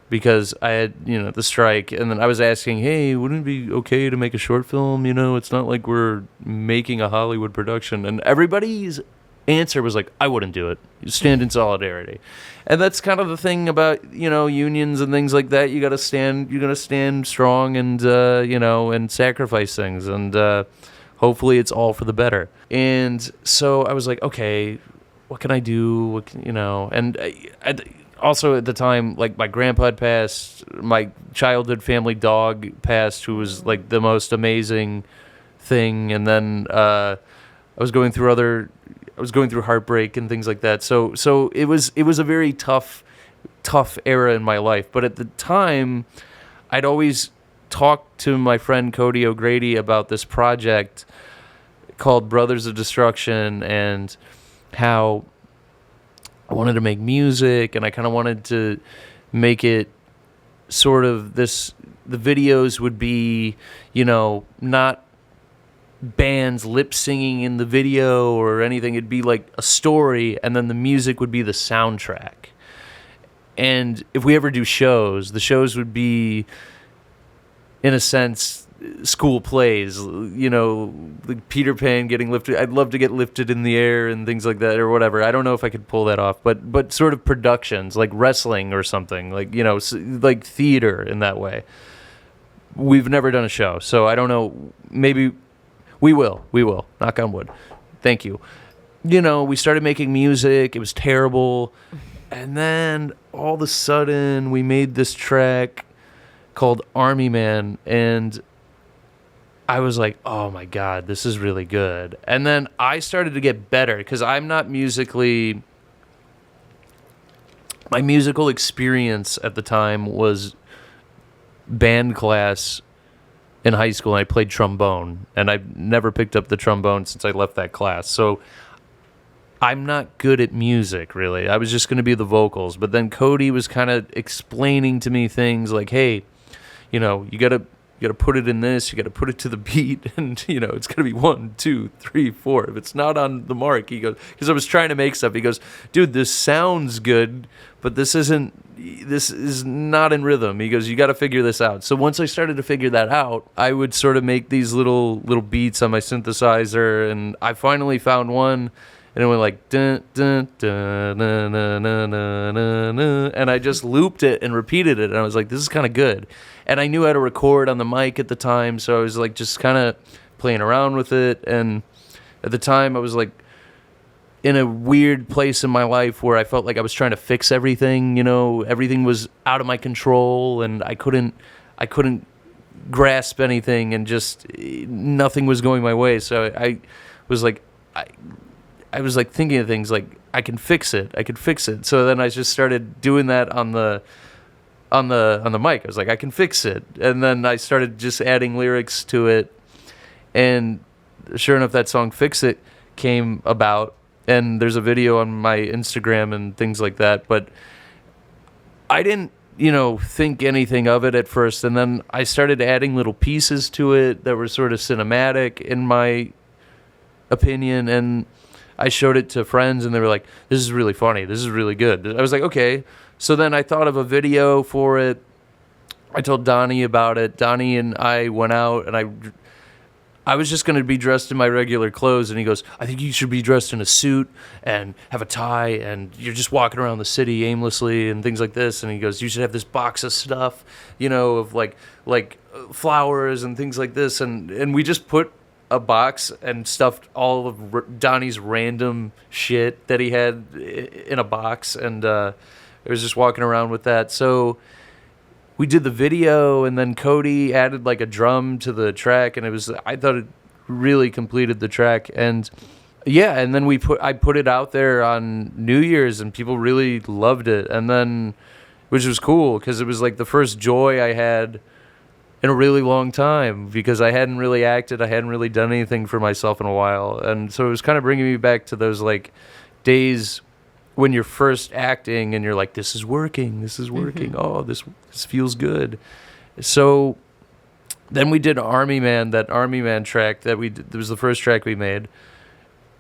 [SPEAKER 2] because I had, the strike. And then I was asking, hey, wouldn't it be okay to make a short film? It's not like we're making a Hollywood production. And everybody's answer was like, I wouldn't do it. You stand in solidarity. And that's kind of the thing about, unions and things like that. You got to stand strong and, and sacrifice things. And hopefully it's all for the better. And so I was like, okay, what can I do? And also at the time, like, my grandpa had passed, my childhood family dog passed, who was like the most amazing thing. And then I was going through heartbreak and things like that. So it was a very tough era in my life. But at the time, I'd always talked to my friend Cody O'Grady about this project called Brothers of Destruction, and how I wanted to make music, and I kind of wanted to make it sort of this. The videos would be, not bands lip singing in the video or anything. It'd be like a story, and then the music would be the soundtrack. And if we ever do shows, the shows would be, in a sense, school plays, like Peter Pan getting lifted. I'd love to get lifted in the air and things like that, or whatever. I don't know if I could pull that off, but sort of productions like wrestling or something, like, like theater in that way. We've never done a show, so I don't know. Maybe we will. Knock on wood. Thank you. We started making music. It was terrible. And then all of a sudden we made this track called Army Man, and I was like, oh my God, this is really good. And then I started to get better because I'm not musically... My musical experience at the time was band class in high school, and I played trombone, and I've never picked up the trombone since I left that class. So I'm not good at music, really. I was just going to be the vocals. But then Cody was kind of explaining to me things like, hey, you got to put it in this, you got to put it to the beat, and, it's going to be 1, 2, 3, 4. If it's not on the mark, he goes, because I was trying to make stuff, he goes, dude, this sounds good, but this is not in rhythm. He goes, you got to figure this out. So once I started to figure that out, I would sort of make these little beats on my synthesizer, and I finally found one, and it went like, dun, dun, dun, dun, dun, dun, dun, dun, dun, and I just looped it and repeated it, and I was like, this is kind of good. And I knew how to record on the mic at the time, so I was like just kind of playing around with it. And at the time, I was like in a weird place in my life where I felt like I was trying to fix everything. Everything was out of my control, and I couldn't grasp anything, and just nothing was going my way. So I was like, I was like thinking of things like, I could fix it. So then I just started doing that on the mic. I was like, I can fix it. And then I started just adding lyrics to it. And sure enough, that song Fix It came about. And there's a video on my Instagram and things like that. But I didn't, think anything of it at first. And then I started adding little pieces to it that were sort of cinematic in my opinion. And I showed it to friends, and they were like, this is really funny. This is really good. I was like, okay. So then I thought of a video for it. I told Donnie about it. Donnie and I went out, and I was just going to be dressed in my regular clothes. And he goes, I think you should be dressed in a suit and have a tie, and you're just walking around the city aimlessly and things like this. And he goes, you should have this box of stuff, of like flowers and things like this. And we just put a box and stuffed all of Donnie's random shit that he had in a box. And I was just walking around with that. So we did the video, and then Cody added like a drum to the track, and I thought it really completed the track. And yeah, and then I put it out there on New Year's, and people really loved it. And then, which was cool, because it was like the first joy I had in a really long time, because I hadn't really acted, I hadn't really done anything for myself in a while. And so it was kind of bringing me back to those like days when you're first acting and you're like, this is working. Oh, this feels good. So then we did Army Man, that Army Man track that we did. It was the first track we made.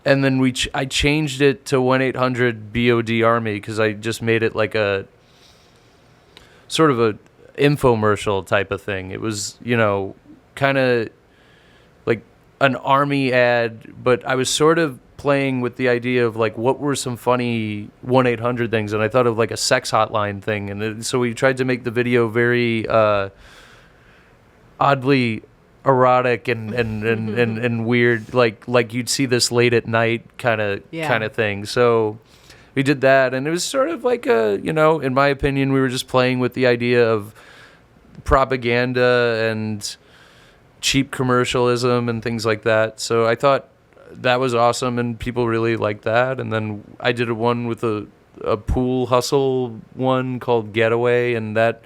[SPEAKER 2] And then I changed it to 1-800-BOD Army, because I just made it like a sort of a infomercial type of thing. It was, kind of like an army ad, but I was sort of playing with the idea of like what were some funny 1-800 things, and I thought of like a sex hotline thing, and so we tried to make the video very oddly erotic and weird, like you'd see this late at night kind of thing. So we did that, and it was sort of like in my opinion, we were just playing with the idea of propaganda and cheap commercialism and things like that. So I thought that was awesome, and people really liked that. And then I did one with a pool hustle one called Getaway, and that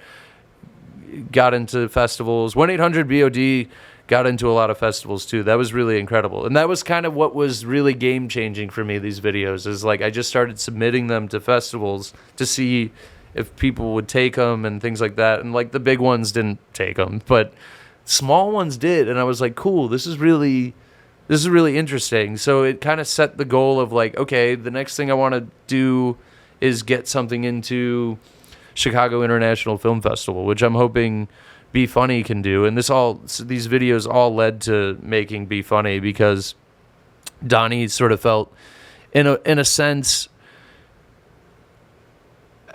[SPEAKER 2] got into festivals. 1-800-BOD got into a lot of festivals too. That was really incredible. And that was kind of what was really game changing for me, these videos, is like I just started submitting them to festivals to see if people would take them and things like that. And like the big ones didn't take them, but small ones did. And I was like, cool, this is really interesting. So it kind of set the goal of like, okay, the next thing I want to do is get something into Chicago International Film Festival, which I'm hoping Be Funny can do. And these videos all led to making Be Funny, because Donnie sort of felt in a sense,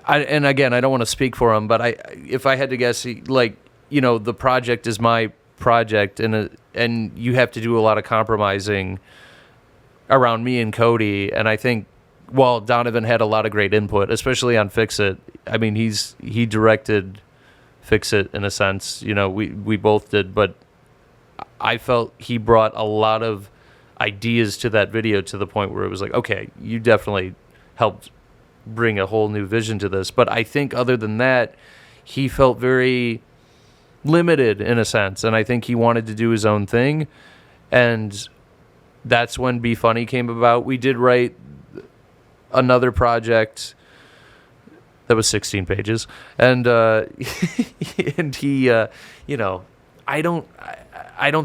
[SPEAKER 2] and again, I don't want to speak for him, but if I had to guess, the project is my project, and you have to do a lot of compromising around me and Cody. And I think while Donovan had a lot of great input, especially on Fix It, I mean, he directed Fix It in a sense, we both did, but I felt he brought a lot of ideas to that video, to the point where it was like, okay, you definitely helped bring a whole new vision to this. But I think other than that, he felt very limited in a sense, and I think he wanted to do his own thing, and that's when Be Funny came about. We did write another project that was 16 pages, and and he I don't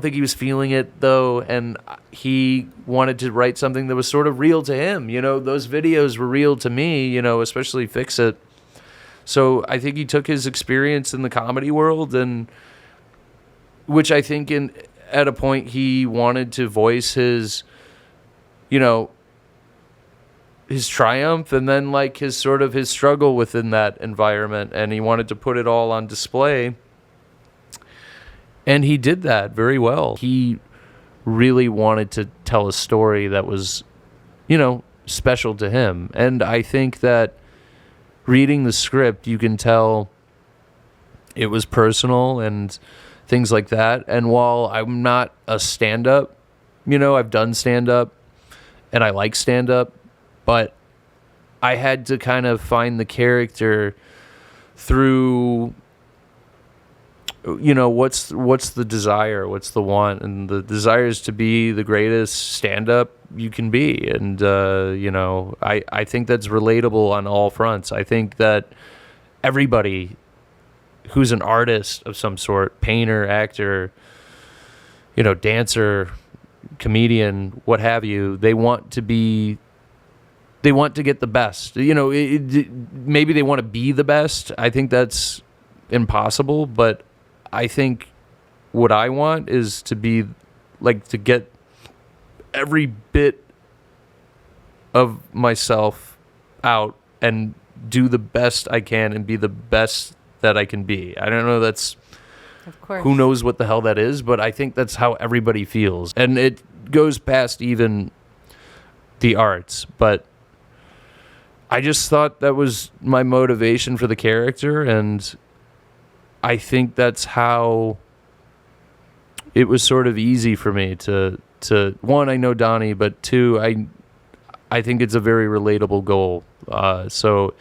[SPEAKER 2] think he was feeling it though, and he wanted to write something that was sort of real to him. Those videos were real to me, especially Fix It. So I think he took his experience in the comedy world, and which I think at a point he wanted to voice his triumph, and then like his struggle within that environment, and he wanted to put it all on display. And he did that very well. He really wanted to tell a story that was, special to him. And I think that reading the script, you can tell it was personal and things like that. And while I'm not a stand-up, I've done stand-up and I like stand-up, but I had to kind of find the character through, what's the desire, what's the want, and the desire is to be the greatest stand-up you can be. And, I think that's relatable on all fronts. I think that everybody who's an artist of some sort, painter, actor, dancer, comedian, what have you, they want to get the best. Maybe they want to be the best. I think that's impossible, but I think what I want is to be like to get every bit of myself out and do the best I can and be the best that I can be. I don't know, that's,
[SPEAKER 1] of course,
[SPEAKER 2] who knows what the hell that is, but I think that's how everybody feels. And it goes past even the arts, but I just thought that was my motivation for the character, and I think that's how it was sort of easy for me to one, I know Donnie, but two, I think it's a very relatable goal. So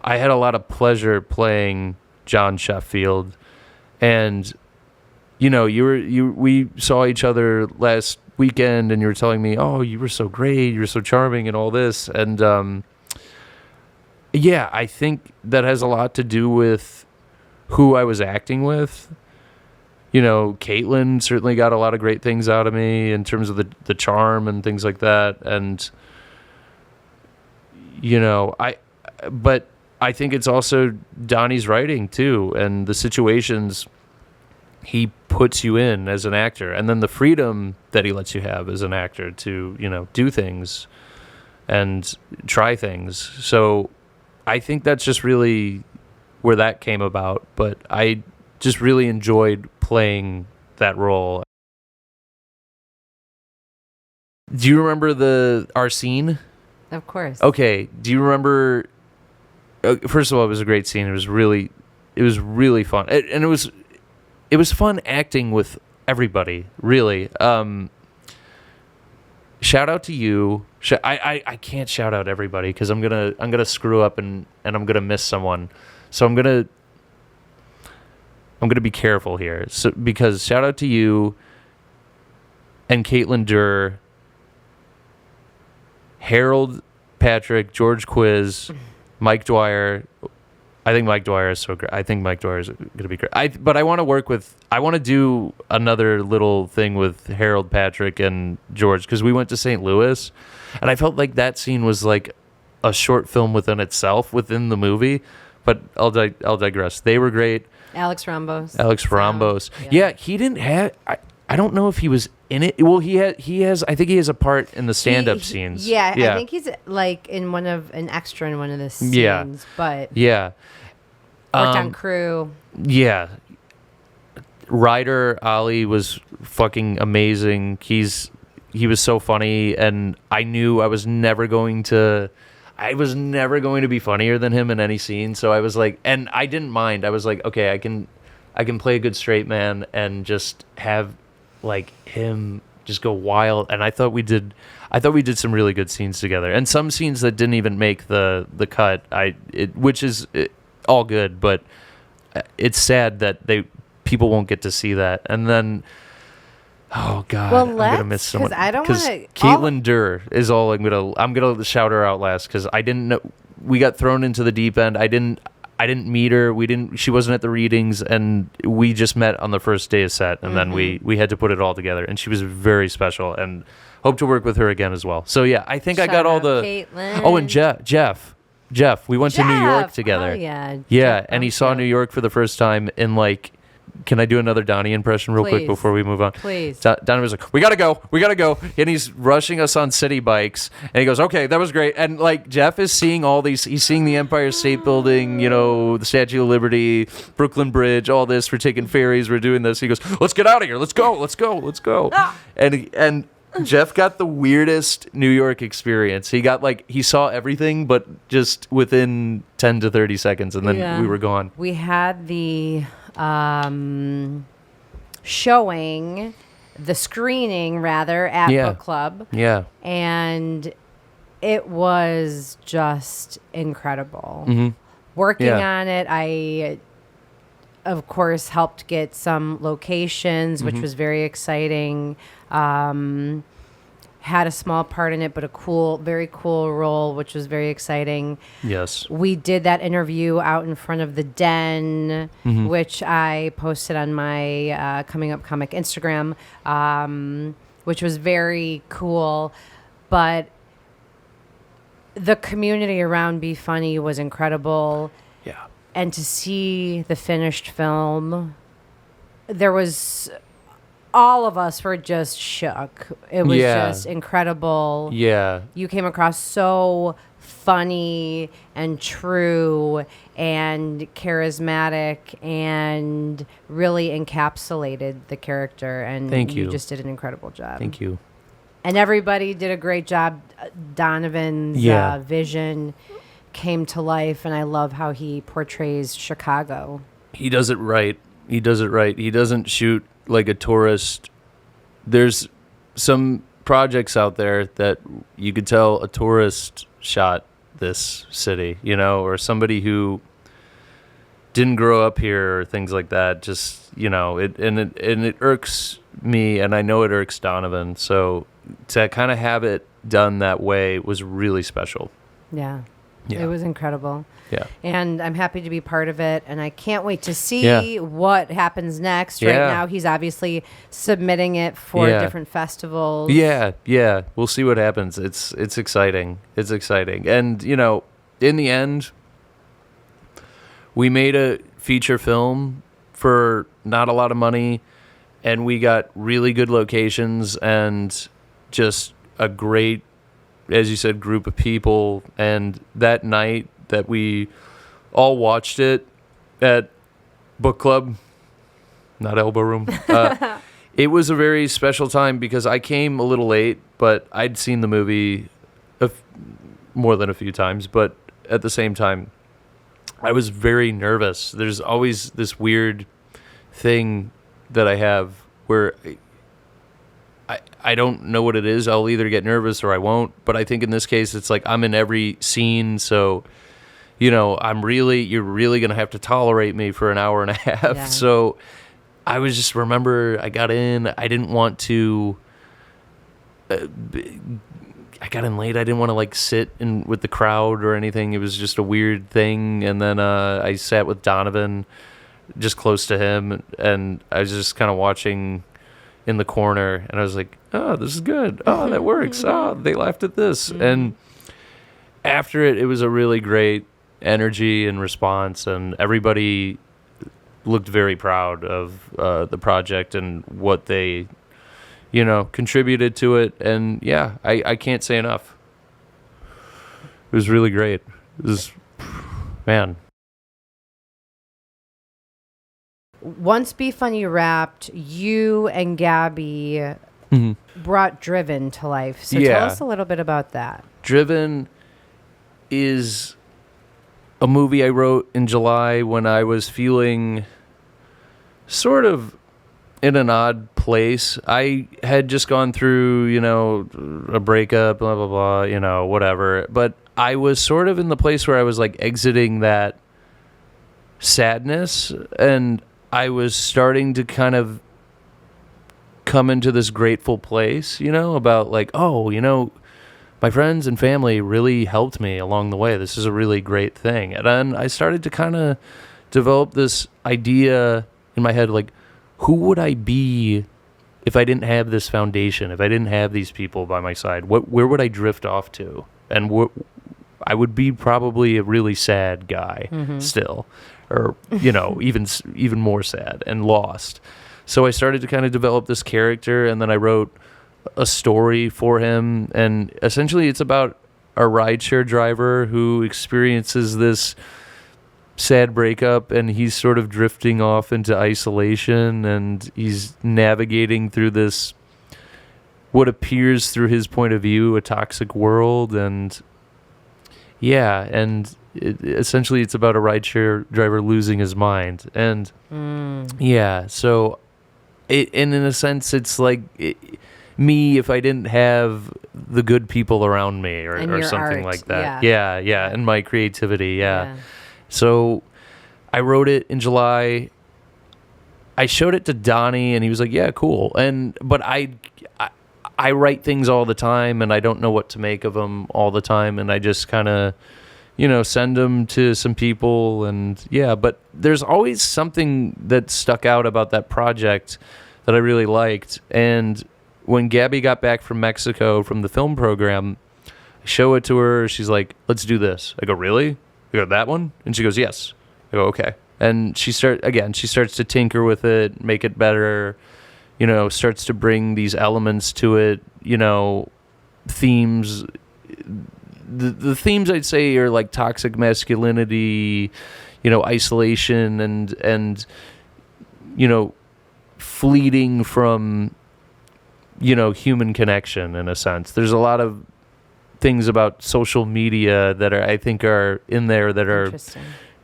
[SPEAKER 2] I had a lot of pleasure playing John Sheffield, and we saw each other last weekend, and you were telling me, oh, you were so great, you were so charming, and all this, and yeah, I think that has a lot to do with who I was acting with. Caitlin certainly got a lot of great things out of me in terms of the charm and things like that. And, but I think it's also Donnie's writing too, and the situations he puts you in as an actor, and then the freedom that he lets you have as an actor to, do things and try things. So I think that's just really where that came about, but I just really enjoyed playing that role. Do you remember our scene?
[SPEAKER 1] Of course.
[SPEAKER 2] Okay. Do you remember? First of all, it was a great scene. It was really fun, and it was fun acting with everybody. Really. Shout out to you. I can't shout out everybody because I'm gonna screw up and I'm gonna miss someone. So I'm gonna be careful here. So because shout out to you and Caitlin Durr, Harold Patrick, George Quiz, Mike Dwyer. I think Mike Dwyer is so great. I think Mike Dwyer is going to be great. But I want to do another little thing with Harold Patrick and George, because we went to St. Louis, and I felt like that scene was like a short film within itself, within the movie. But I'll digress. They were great.
[SPEAKER 1] Alex Rambos.
[SPEAKER 2] Yeah, he didn't have. I don't know if he was in it. Well, he has. I think he has a part in the stand-up scenes.
[SPEAKER 1] Yeah, I think he's like in an extra in one of the scenes.
[SPEAKER 2] Yeah.
[SPEAKER 1] But
[SPEAKER 2] yeah,
[SPEAKER 1] worked on crew.
[SPEAKER 2] Yeah, Ryder Ali was fucking amazing. He was so funny, and I knew I was never going to be funnier than him in any scene. So I was like, and I didn't mind. I was like, okay, I can play a good straight man and just have like him just go wild. And I thought we did some really good scenes together, and some scenes that didn't even make the cut. Which is all good, but it's sad that people won't get to see that. And then, oh God, I'm gonna miss someone. Because Caitlin Durr is all I'm gonna shout her out last, because I didn't know we got thrown into the deep end. I didn't meet her. She wasn't at the readings, and we just met on the first day of set, and then we had to put it all together. And she was very special, and hope to work with her again as well. So yeah, I think I got all the.
[SPEAKER 1] Caitlin.
[SPEAKER 2] Oh, and Jeff, we went to New York together.
[SPEAKER 1] Oh yeah.
[SPEAKER 2] Yeah, and he saw New York for the first time in like. Can I do another Donnie impression real quick before we move on?
[SPEAKER 1] Please.
[SPEAKER 2] Donnie was like, we gotta go. And he's rushing us on city bikes. And he goes, okay, that was great. And like Jeff is seeing all these, he's seeing the Empire State Building, the Statue of Liberty, Brooklyn Bridge, all this. We're taking ferries, we're doing this. He goes, let's get out of here. Let's go. And Jeff got the weirdest New York experience. He got he saw everything, but just within 10 to 30 seconds, and then we were gone.
[SPEAKER 1] We had the screening at Book Club.
[SPEAKER 2] Yeah.
[SPEAKER 1] And it was just incredible.
[SPEAKER 2] Mm-hmm.
[SPEAKER 1] Working on it, I, of course, helped get some locations, which was very exciting. Had a small part in it, but very cool role, which was very exciting.
[SPEAKER 2] Yes.
[SPEAKER 1] We did that interview out in front of the Den, which I posted on my Coming Up Comic Instagram, which was very cool. But the community around Be Funny was incredible.
[SPEAKER 2] Yeah.
[SPEAKER 1] And to see the finished film, there was all of us were just shook. It was just incredible.
[SPEAKER 2] Yeah.
[SPEAKER 1] You came across so funny and true and charismatic and really encapsulated the character. And
[SPEAKER 2] Thank you.
[SPEAKER 1] You just did an incredible job.
[SPEAKER 2] Thank you.
[SPEAKER 1] And everybody did a great job. Donovan's vision came to life, and I love how he portrays Chicago.
[SPEAKER 2] He does it right. He doesn't shoot like a tourist. There's some projects out there that you could tell a tourist shot this city, or somebody who didn't grow up here or things like that. Just, it irks me, and I know it irks Donovan. So to kind of have it done that way was really special.
[SPEAKER 1] Yeah. It was incredible.
[SPEAKER 2] Yeah.
[SPEAKER 1] And I'm happy to be part of it. And I can't wait to see what happens next. Right now, he's obviously submitting it for different festivals.
[SPEAKER 2] Yeah. We'll see what happens. It's exciting. And, in the end, we made a feature film for not a lot of money. And we got really good locations and just a great, as you said, group of people. And that night that we all watched it at book club, not elbow room, it was a very special time because I came a little late, but I'd seen the movie more than a few times. But at the same time, I was very nervous. There's always this weird thing that I have where I don't know what it is. I'll either get nervous or I won't. But I think in this case, it's like I'm in every scene. So, you're really going to have to tolerate me for an hour and a half. Yeah. So I was just, remember, I got in. I didn't want to, I got in late. I didn't want to sit in with the crowd or anything. It was just a weird thing. And then I sat with Donovan just close to him. And I was just kind of watching in the corner, and I was like, oh, this is good. Oh, that works. Oh, they laughed at this. Mm-hmm. And after it was a really great energy and response, and everybody looked very proud of the project and what they, contributed to it. And yeah, I can't say enough. It was really great. It was, man.
[SPEAKER 1] Once Be Funny wrapped, you and Gabby brought Driven to life. So tell us a little bit about that.
[SPEAKER 2] Driven is a movie I wrote in July when I was feeling sort of in an odd place. I had just gone through, a breakup, blah, blah, blah, whatever. But I was sort of in the place where I was exiting that sadness, and I was starting to kind of come into this grateful place, about my friends and family really helped me along the way. This is a really great thing. And then I started to kind of develop this idea in my head, who would I be if I didn't have this foundation, if I didn't have these people by my side? Where would I drift off to? And I would be probably a really sad guy still. Or, even more sad and lost. So I started to kind of develop this character, and then I wrote a story for him. And essentially it's about a rideshare driver who experiences this sad breakup, and he's sort of drifting off into isolation, and he's navigating through this, what appears through his point of view, a toxic world. And essentially it's about a rideshare driver losing his mind. And so in a sense, it's me if I didn't have the good people around me or something
[SPEAKER 1] art.
[SPEAKER 2] Like that. Yeah. And my creativity. Yeah. So I wrote it in July. I showed it to Donnie, and he was like, yeah, cool. But I write things all the time, and I don't know what to make of them all the time. And I just kind of, send them to some people. And but there's always something that stuck out about that project that I really liked. And when Gabby got back from Mexico from the film program, I show it to her. She's like, let's do this. I go, really? I go, that one? And she goes, yes. I go, okay. And she starts to tinker with it, make it better, starts to bring these elements to it, themes. The themes I'd say are like toxic masculinity, isolation and fleeting from, human connection in a sense. There's a lot of things about social media that I think are in there that are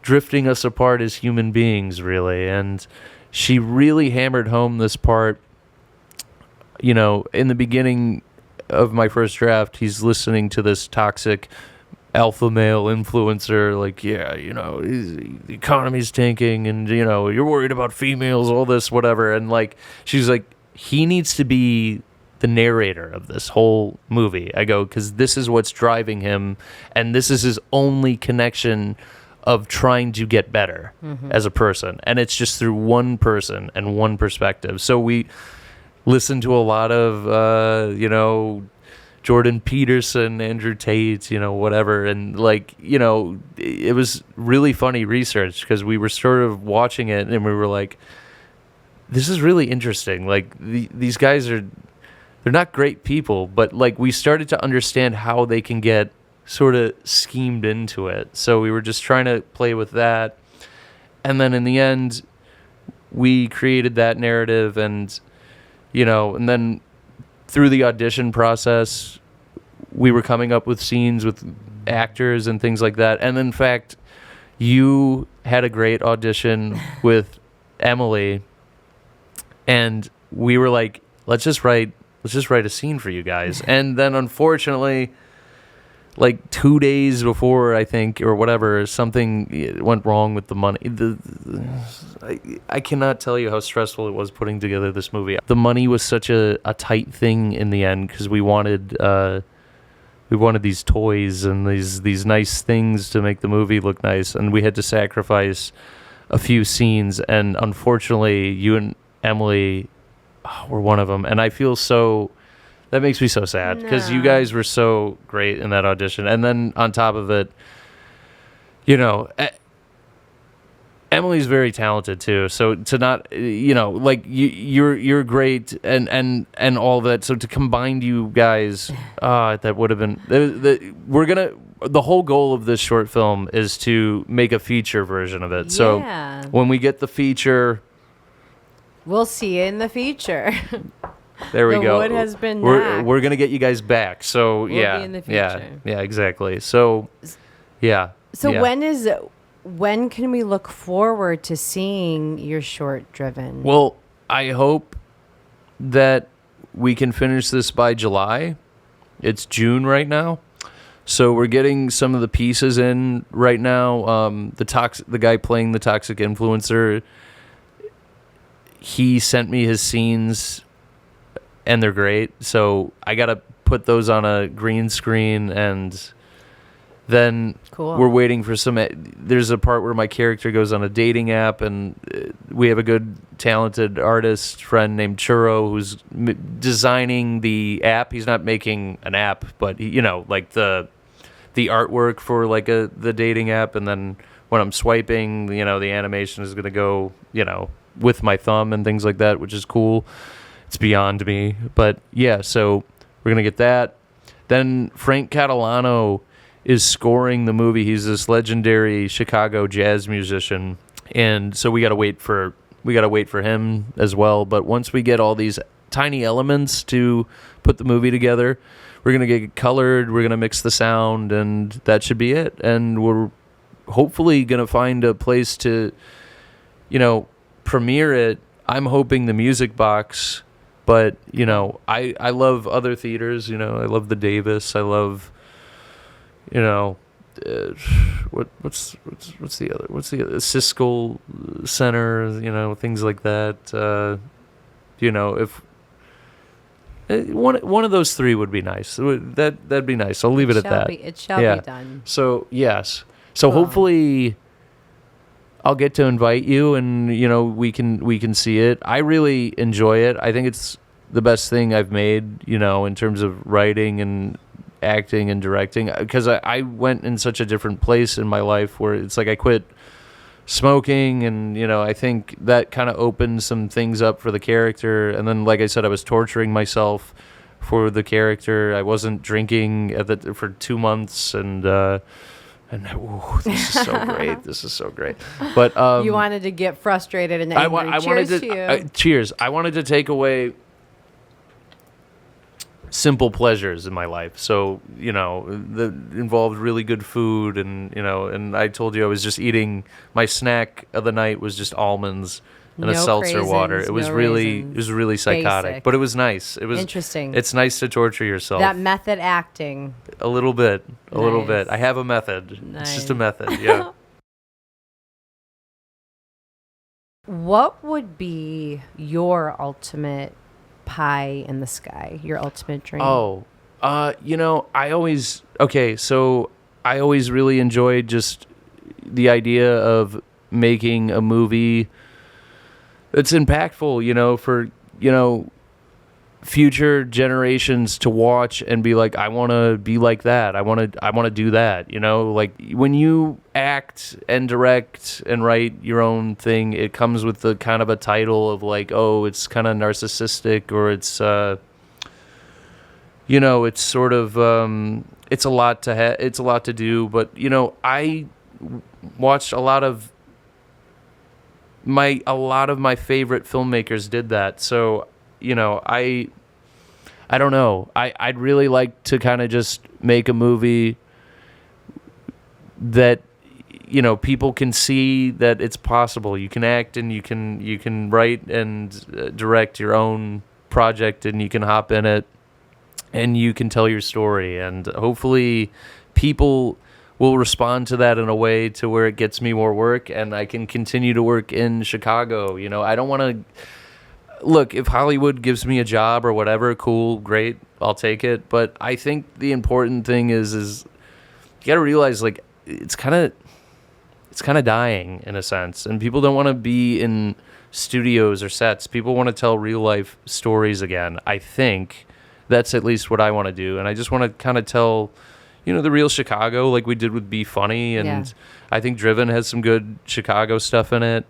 [SPEAKER 2] drifting us apart as human beings, really. And she really hammered home this part, in the beginning of my first draft. He's listening to this toxic alpha male influencer, like, the economy's tanking, and you're worried about females, all this, whatever. And like, she's like, he needs to be the narrator of this whole movie. I go, because this is what's driving him, and this is his only connection of trying to get better as a person, and it's just through one person and one perspective. So we listen to a lot of Jordan Peterson, Andrew Tate, whatever. And like, it was really funny research, because we were sort of watching it and we were like, this is really interesting. Like these guys they're not great people, but like we started to understand how they can get sort of schemed into it. So we were just trying to play with that. And then in the end, we created that narrative, and and then through the audition process, we were coming up with scenes with actors and things like that. And in fact, you had a great audition with Emily, and we were like, let's just write a scene for you guys. And then unfortunately, like 2 days before, I think, or whatever, something went wrong with the money. I cannot tell you how stressful it was putting together this movie. The money was such a tight thing in the end, because we wanted these toys and these nice things to make the movie look nice, and we had to sacrifice a few scenes. And unfortunately, you and Emily were one of them, and I feel so. That makes me so sad, because you guys were so great in that audition. And then on top of it, Emily's very talented too. So to not, like you're great and all that. So to combine you guys, that would have been. The whole goal of this short film is to make a feature version of it. Yeah. So when we get the feature,
[SPEAKER 1] we'll see you in the feature.
[SPEAKER 2] There we go.
[SPEAKER 1] The wood has been
[SPEAKER 2] we're gonna get you guys back. So
[SPEAKER 1] we'll be in the future.
[SPEAKER 2] Yeah, exactly. So yeah.
[SPEAKER 1] So when can we look forward to seeing your short Driven?
[SPEAKER 2] Well, I hope that we can finish this by July. It's June right now, so we're getting some of the pieces in right now. The guy playing the toxic influencer, he sent me his scenes, and they're great. So I got to put those on a green screen, and then we're waiting for there's a part where my character goes on a dating app, and we have a good, talented artist friend named Churro who's designing the app. He's not making an app, but like the artwork for like the dating app. And then when I'm swiping, the animation is going to go, with my thumb and things like that, which is cool. It's beyond me. But yeah, so we're going to get that. Then Frank Catalano is scoring the movie. He's this legendary Chicago jazz musician. And so we got to wait for him as well. But once we get all these tiny elements to put the movie together, we're going to get it colored, we're going to mix the sound, and that should be it. And we're hopefully going to find a place to, premiere it. I'm hoping the Music Box. But, I love other theaters, I love the Davis. I love, what's the other? Siskel Center, things like that. If one of those three would be nice. That'd be nice. I'll leave it at that.
[SPEAKER 1] It shall be done.
[SPEAKER 2] So, yes. So hopefully I'll get to invite you, and we can see it. I really enjoy it. I think it's the best thing I've made, in terms of writing and acting and directing, because I went in such a different place in my life where it's like I quit smoking, and I think that kind of opened some things up for the character. And then, like I said, I was torturing myself for the character. I wasn't drinking for 2 months, and ooh, this is so great. This is so great. But
[SPEAKER 1] you wanted to get frustrated and angry. Cheers to you.
[SPEAKER 2] Cheers. I wanted to take away simple pleasures in my life. So, that involved really good food, and I told you I was just eating, my snack of the night was just almonds and a seltzer water. It was really psychotic,
[SPEAKER 1] Basic.
[SPEAKER 2] but it was nice. It was
[SPEAKER 1] interesting.
[SPEAKER 2] It's nice to torture yourself.
[SPEAKER 1] That method acting.
[SPEAKER 2] A little bit.
[SPEAKER 1] Nice.
[SPEAKER 2] I have a method.
[SPEAKER 1] Nice.
[SPEAKER 2] It's just a method. Yeah.
[SPEAKER 1] What would be your ultimate pie in the sky? Your ultimate dream?
[SPEAKER 2] Oh, I always really enjoyed just the idea of making a movie that's impactful, for, future generations to watch and be like, I want to be like that. I want to do that. Like when you act and direct and write your own thing, it comes with the kind of a title of like, oh, it's kind of narcissistic, or it's, it's sort of, it's a lot to do. But, I watched a lot of my favorite filmmakers did that. So, I don't know. I'd really like to kind of just make a movie that, people can see that it's possible. You can act, and you can write and direct your own project, and you can hop in it, and you can tell your story. And hopefully people will respond to that in a way to where it gets me more work, and I can continue to work in Chicago. I don't want to... Look, if Hollywood gives me a job or whatever, cool, great, I'll take it. But I think the important thing is you got to realize, like, it's kind of dying in a sense, and people don't want to be in studios or sets. People want to tell real life stories again. I think that's at least what I want to do, and I just want to kind of tell, the real Chicago, like we did with Be Funny, and I think Driven has some good Chicago stuff in it.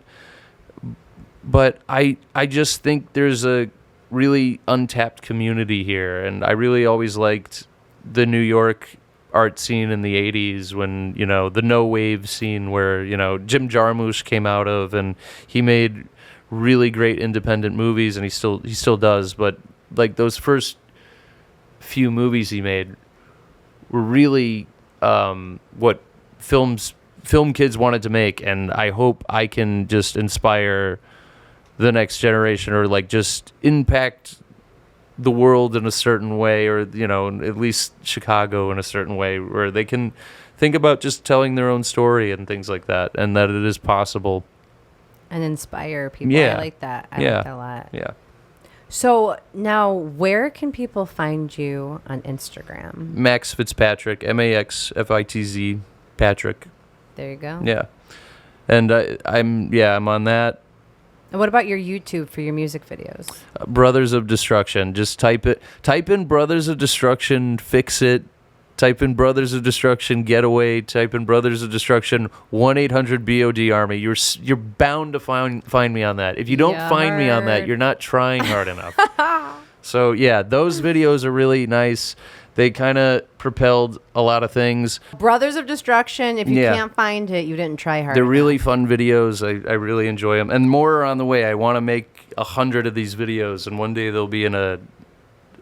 [SPEAKER 2] But I just think there's a really untapped community here, and I really always liked the New York art scene in the 80s when, the no wave scene where, Jim Jarmusch came out of, and he made really great independent movies, and he still does. But like those first few movies he made were really what film kids wanted to make, and I hope I can just inspire the next generation, or like just impact the world in a certain way, or at least Chicago in a certain way, where they can think about just telling their own story and things like that, and that it is possible
[SPEAKER 1] and inspire people.
[SPEAKER 2] Yeah.
[SPEAKER 1] I like that. I like that a lot.
[SPEAKER 2] Yeah.
[SPEAKER 1] So now, where can people find you on Instagram?
[SPEAKER 2] Max Fitzpatrick, MAXFITZ Patrick.
[SPEAKER 1] There you go.
[SPEAKER 2] Yeah, and I'm on that.
[SPEAKER 1] And what about your YouTube for your music videos?
[SPEAKER 2] Brothers of Destruction. Just type in Brothers of Destruction, Fix It. Type in Brothers of Destruction, Getaway. Type in Brothers of Destruction, 1-800-BOD Army. You're bound to find me on that. If you don't find me on that, you're not trying hard enough. So yeah, those videos are really nice. They kind of propelled a lot of things.
[SPEAKER 1] Brothers of Destruction, if you can't find it, you didn't try hard
[SPEAKER 2] They're
[SPEAKER 1] enough.
[SPEAKER 2] really fun videos. I really enjoy them. And more are on the way. I want to make 100 of these videos, and one day they'll be in a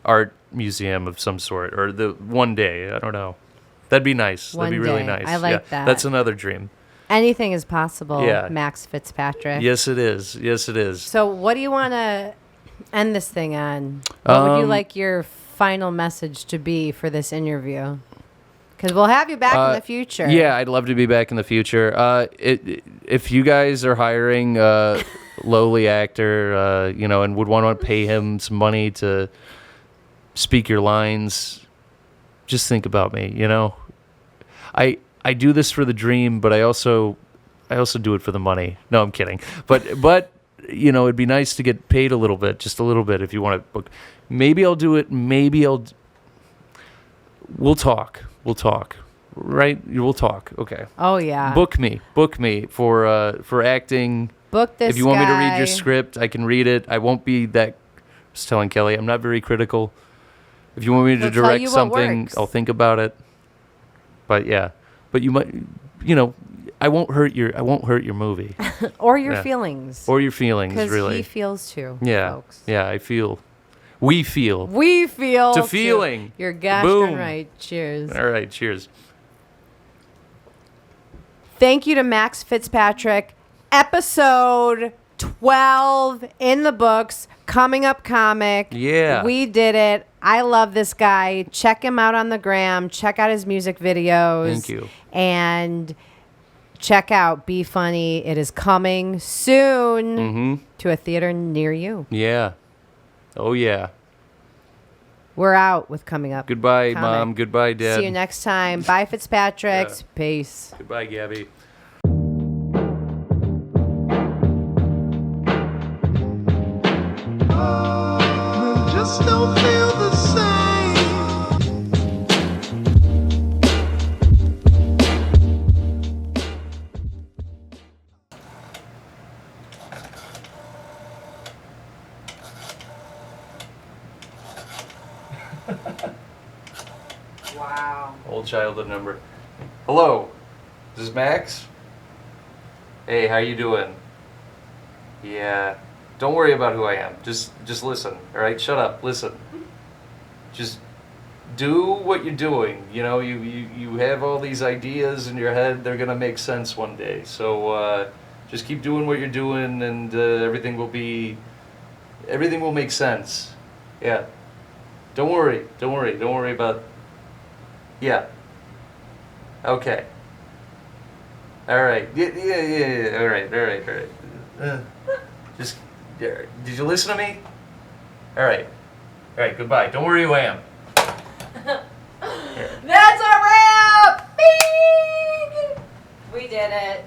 [SPEAKER 2] art museum of some sort. Or one day, I don't know. That'd be nice. That'd be really nice.
[SPEAKER 1] I like that.
[SPEAKER 2] That's another dream.
[SPEAKER 1] Anything is possible,
[SPEAKER 2] Yeah.
[SPEAKER 1] Max Fitzpatrick.
[SPEAKER 2] Yes, it is. Yes, it is.
[SPEAKER 1] So what do you want to end this thing on? What would you like your final message to be for this interview? Because we'll have you back in the future.
[SPEAKER 2] Yeah, I'd love to be back in the future. If you guys are hiring a lowly actor, and would want to pay him some money to speak your lines, just think about me. I do this for the dream, but I also do it for the money. No, I'm kidding. But it'd be nice to get paid a little bit, just a little bit, if you want to book. Maybe I'll do it. We'll talk. right? We'll talk. Okay.
[SPEAKER 1] Oh yeah.
[SPEAKER 2] Book me for acting.
[SPEAKER 1] Book this.
[SPEAKER 2] If you want me to read
[SPEAKER 1] guy.
[SPEAKER 2] your script, I can read it. I won't be that. I was telling Kelly, I'm not very critical. If you want me to
[SPEAKER 1] He'll tell
[SPEAKER 2] direct
[SPEAKER 1] you what
[SPEAKER 2] something,
[SPEAKER 1] works.
[SPEAKER 2] I'll think about it. But yeah, but you might, I won't hurt your movie
[SPEAKER 1] or your
[SPEAKER 2] Yeah.
[SPEAKER 1] feelings.
[SPEAKER 2] or your feelings.
[SPEAKER 1] Because
[SPEAKER 2] Really,
[SPEAKER 1] he feels too.
[SPEAKER 2] yeah,
[SPEAKER 1] Folks.
[SPEAKER 2] yeah. We feel.
[SPEAKER 1] We feel
[SPEAKER 2] To
[SPEAKER 1] too.
[SPEAKER 2] feeling.
[SPEAKER 1] You're gosh
[SPEAKER 2] Boom.
[SPEAKER 1] darn right. Cheers.
[SPEAKER 2] All right, cheers.
[SPEAKER 1] Thank you to Max Fitzpatrick. Episode 12 in the books. Coming up comic.
[SPEAKER 2] Yeah.
[SPEAKER 1] We did it. I love this guy. Check him out on the gram. Check out his music videos.
[SPEAKER 2] Thank you.
[SPEAKER 1] And check out Be Funny. It is coming soon
[SPEAKER 2] Mm-hmm.
[SPEAKER 1] to a theater near you.
[SPEAKER 2] Yeah. Oh yeah.
[SPEAKER 1] We're out with Coming Up.
[SPEAKER 2] Goodbye,
[SPEAKER 1] Comic.
[SPEAKER 2] Mom. Goodbye, Dad.
[SPEAKER 1] See you next time. Bye, Fitzpatricks.
[SPEAKER 2] Yeah.
[SPEAKER 1] Peace.
[SPEAKER 2] Goodbye, Gabby.
[SPEAKER 3] Just don't feel the same.
[SPEAKER 1] Wow.
[SPEAKER 2] Old childhood number. Hello. This is Max. Hey, how you doing? Yeah. Don't worry about who I am. Just listen. All right. Shut up. Listen. Just do what you're doing. You have all these ideas in your head. They're gonna make sense one day. So just keep doing what you're doing, and everything will make sense. Yeah. Don't worry. Don't worry about. Yeah. Okay. All right. Yeah. All right. Just. Did you listen to me? All right. Goodbye. Don't worry who I am.
[SPEAKER 1] That's a wrap! Bing! We did it.